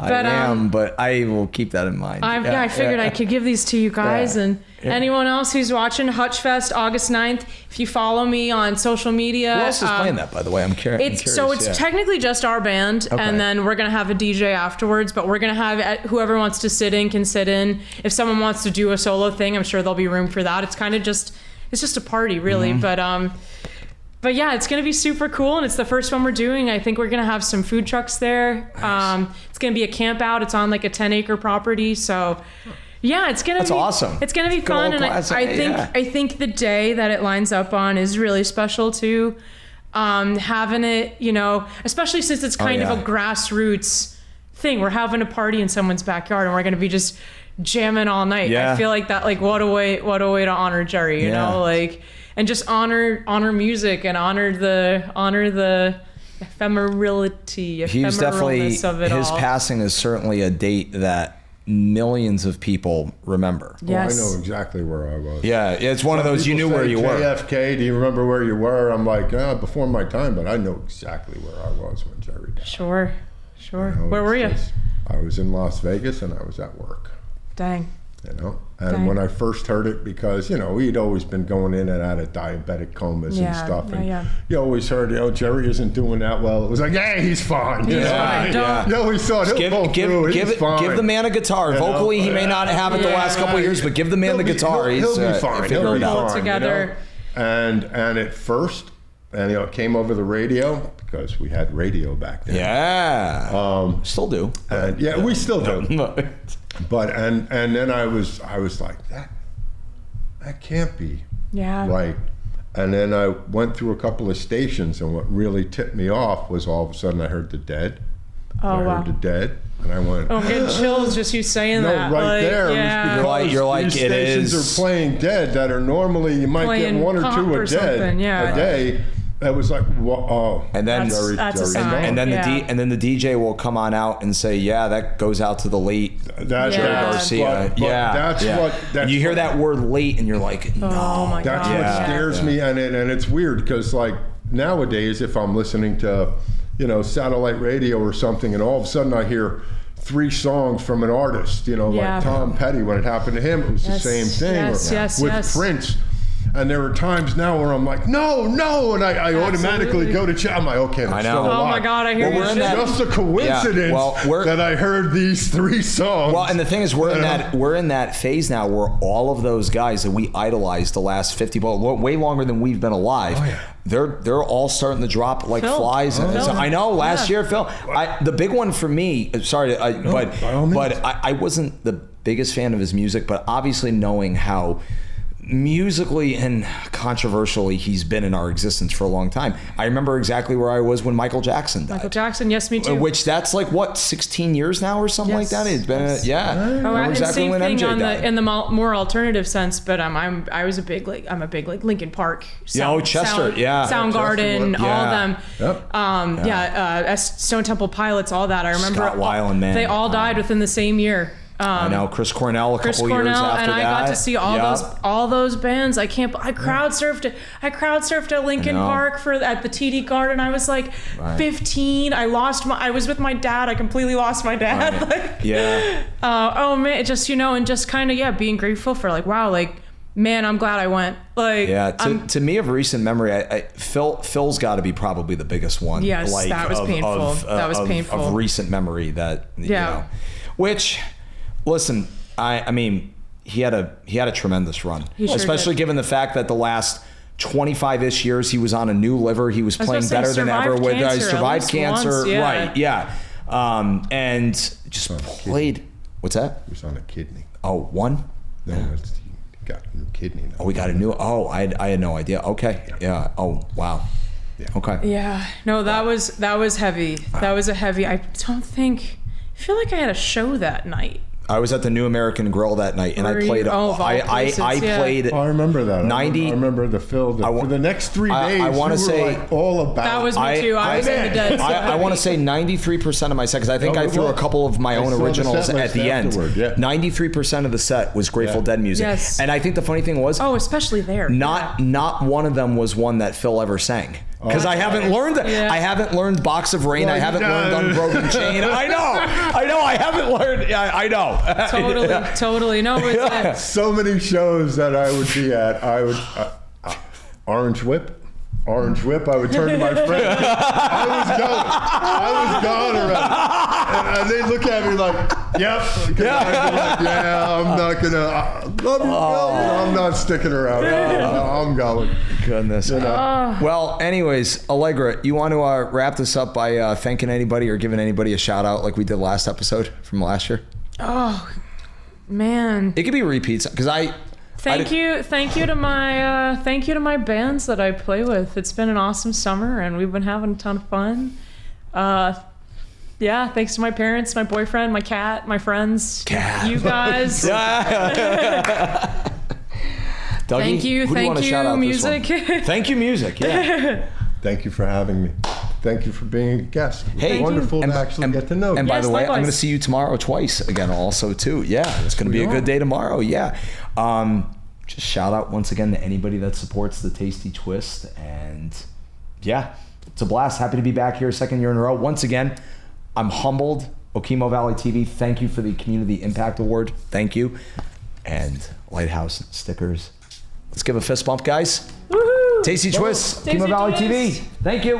[SPEAKER 3] But,
[SPEAKER 2] I am, but I will keep that in mind.
[SPEAKER 3] I figured I could give these to you guys and anyone else who's watching Hutch Fest August 9th. If you follow me on social media.
[SPEAKER 2] Who else is playing that, by the way? I'm curious.
[SPEAKER 3] So it's technically just our band, and then we're going to have a DJ afterwards, but we're going to have whoever wants to sit in can sit in. If someone wants to do a solo thing, I'm sure there'll be room for that. It's kind of just a party, really. But yeah, it's going to be super cool, and it's the first one we're doing. I think we're going to have some food trucks there. Nice. It's going to be a camp out. It's on like a 10-acre property, so yeah, it's going to be awesome. It's going to be fun, and I think the day that it lines up on is really special too. Having it, especially since it's kind of a grassroots thing. We're having a party in someone's backyard, and we're going to be just jamming all night. Yeah. I feel like that, like what a way to honor Jerry, you know, like. And just honor music and honor the ephemerality,
[SPEAKER 2] He's definitely,
[SPEAKER 3] of it
[SPEAKER 2] his
[SPEAKER 3] all.
[SPEAKER 2] passing is certainly a date that millions of people remember.
[SPEAKER 3] Yes.
[SPEAKER 4] Well, I know exactly where I was.
[SPEAKER 2] Yeah, it's one of those, you knew where you were.
[SPEAKER 4] JFK, do you remember where you were? I'm like, before my time, but I know exactly where I was when Jerry died.
[SPEAKER 3] Sure. Where were you?
[SPEAKER 4] I was in Las Vegas and I was at work.
[SPEAKER 3] Dang.
[SPEAKER 4] And when I first heard it, because we'd always been going in and out of diabetic comas and stuff, and you always heard, Jerry isn't doing that well. It was like, he's fine.
[SPEAKER 3] He's fine.
[SPEAKER 4] You always thought he'll pull through. He's fine.
[SPEAKER 2] Give the man a guitar. Vocally, he may not have it the last couple of years, but give the man the guitar.
[SPEAKER 4] He'll be fine.
[SPEAKER 3] He'll be fine. Together.
[SPEAKER 4] And at first, it came over the radio, because we had radio back then.
[SPEAKER 2] Yeah. Still do.
[SPEAKER 4] And we still do. But and then I was like, that can't be right. And then I went through a couple of stations, and what really tipped me off was all of a sudden I heard the Dead. I heard the Dead, and I went,
[SPEAKER 3] I'm getting chills just you saying that.
[SPEAKER 4] Right there.
[SPEAKER 3] Yeah.
[SPEAKER 2] You're like,
[SPEAKER 4] these stations are playing Dead that are normally you might
[SPEAKER 3] playing
[SPEAKER 4] get one or two a day. That was like,
[SPEAKER 2] and then
[SPEAKER 3] that's a sign.
[SPEAKER 2] And then the DJ will come on out and say, that goes out to the late Garcia.
[SPEAKER 4] That's
[SPEAKER 2] you hear that word late, and you're like, no.
[SPEAKER 3] Oh my
[SPEAKER 4] that's
[SPEAKER 3] God.
[SPEAKER 4] what scares me, and it's weird because like nowadays, if I'm listening to, satellite radio or something, and all of a sudden I hear 3 songs from an artist, like Tom Petty, when it happened to him, it was the same thing. With Prince. And there are times now where I'm like, no, and I automatically go to chat. I'm like, okay, I'm still alive.
[SPEAKER 3] Oh my God, I hear you.
[SPEAKER 4] It's just a coincidence that I heard these 3 songs.
[SPEAKER 2] Well, and the thing is, we're in that phase now where all of those guys that we idolized the last 50, way longer than we've been alive. They're all starting to drop like flies. I know. Last year, Phil. The big one for me. Sorry, but I wasn't the biggest fan of his music, but obviously knowing how musically and controversially he's been in our existence for a long time. I remember exactly where I was when Michael Jackson died.
[SPEAKER 3] Michael Jackson, yes, me too.
[SPEAKER 2] Which that's like what, 16 years now or something like that. It's been
[SPEAKER 3] and same thing in the more alternative sense. But I was a big Linkin Park.
[SPEAKER 2] Chester,
[SPEAKER 3] Soundgarden,
[SPEAKER 2] Chester,
[SPEAKER 3] all of them. Stone Temple Pilots, all that. I remember
[SPEAKER 2] Scott Weiland, man.
[SPEAKER 3] They all died within the same year.
[SPEAKER 2] I know Chris Cornell a couple years after
[SPEAKER 3] and
[SPEAKER 2] that.
[SPEAKER 3] I got to see all those bands. I crowd surfed at Linkin Park at the TD Garden. I was like 15. I was with my dad. I completely lost my dad. Oh man, it just and just kind of being grateful for like wow, like man, I'm glad I went. Like
[SPEAKER 2] to me of recent memory, Phil's got to be probably the biggest one.
[SPEAKER 3] Yes, that was painful. That was painful
[SPEAKER 2] of recent memory that which. Listen, I mean, he had a tremendous run, especially given the fact that the last 25-ish years he was on a new liver. He was playing better than ever with survived cancer. And just played. What's that?
[SPEAKER 4] He was on a kidney.
[SPEAKER 2] Oh, one?
[SPEAKER 4] No, he got a new kidney now.
[SPEAKER 2] Oh, we got a new. Oh, I had no idea. Okay, yeah. Oh, wow. Yeah. Okay.
[SPEAKER 3] Yeah. No, that was heavy. That was a heavy. I feel like I had a show that night.
[SPEAKER 2] I was at the New American Grill that night, and I played. I played.
[SPEAKER 4] I remember that.
[SPEAKER 2] 90.
[SPEAKER 4] I remember the fill. For the next 3 days,
[SPEAKER 2] I want to say
[SPEAKER 4] like all about.
[SPEAKER 3] That was me too. I was in the dead.
[SPEAKER 2] I want to say 93% of my set, because I think I threw a couple of my own originals at the end. 93% of the set was Grateful Dead music.
[SPEAKER 3] Yes.
[SPEAKER 2] And I think the funny thing was,
[SPEAKER 3] especially there.
[SPEAKER 2] Not one of them was one that Phil ever sang. Because I haven't learned that. I haven't learned Box of Rain. I haven't learned Unbroken Chain. I know. I haven't learned. I know.
[SPEAKER 3] Totally. No, it's
[SPEAKER 4] so many shows that I would be at. I would Orange Whip. I would turn to my friend. I was gone already. And they look at me like, yep. I'd be like, I'm not gonna. Love you, Phil. I'm not sticking around. I'm going.
[SPEAKER 2] Goodness. Well, anyways, Allegra, you want to wrap this up by thanking anybody or giving anybody a shout out like we did last episode from last year?
[SPEAKER 3] Oh, man.
[SPEAKER 2] It could be repeats because Thank you to my bands that I play with. It's been an awesome summer, and we've been having a ton of fun. Thanks to my parents, my boyfriend, my cat, my friends, you guys. Dougie,
[SPEAKER 3] thank you, music.
[SPEAKER 2] Thank you, music. Yeah.
[SPEAKER 4] Thank you for having me. Thank you for being a guest.
[SPEAKER 2] Hey,
[SPEAKER 4] wonderful to actually get to know you.
[SPEAKER 2] And by the way, I'm going to see you tomorrow twice again also too. Yeah, it's going to be a good day tomorrow. Yeah. Just shout out once again to anybody that supports the Tasty Twist. And yeah, it's a blast. Happy to be back here 2nd year in a row. Once again, I'm humbled. Okemo Valley TV, thank you for the Community Impact Award. Thank you. And Lighthouse stickers. Let's give a fist bump, guys.
[SPEAKER 3] Woohoo!
[SPEAKER 2] Tasty Twist, Okemo Valley TV. Thank you.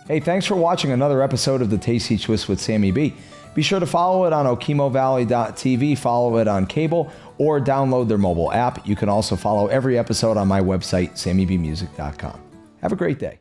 [SPEAKER 2] Hey, thanks for watching another episode of the Tasty Twist with Sammy B. Be sure to follow it on OkemoValley.tv, follow it on cable, or download their mobile app. You can also follow every episode on my website, SammyBmusic.com. Have a great day.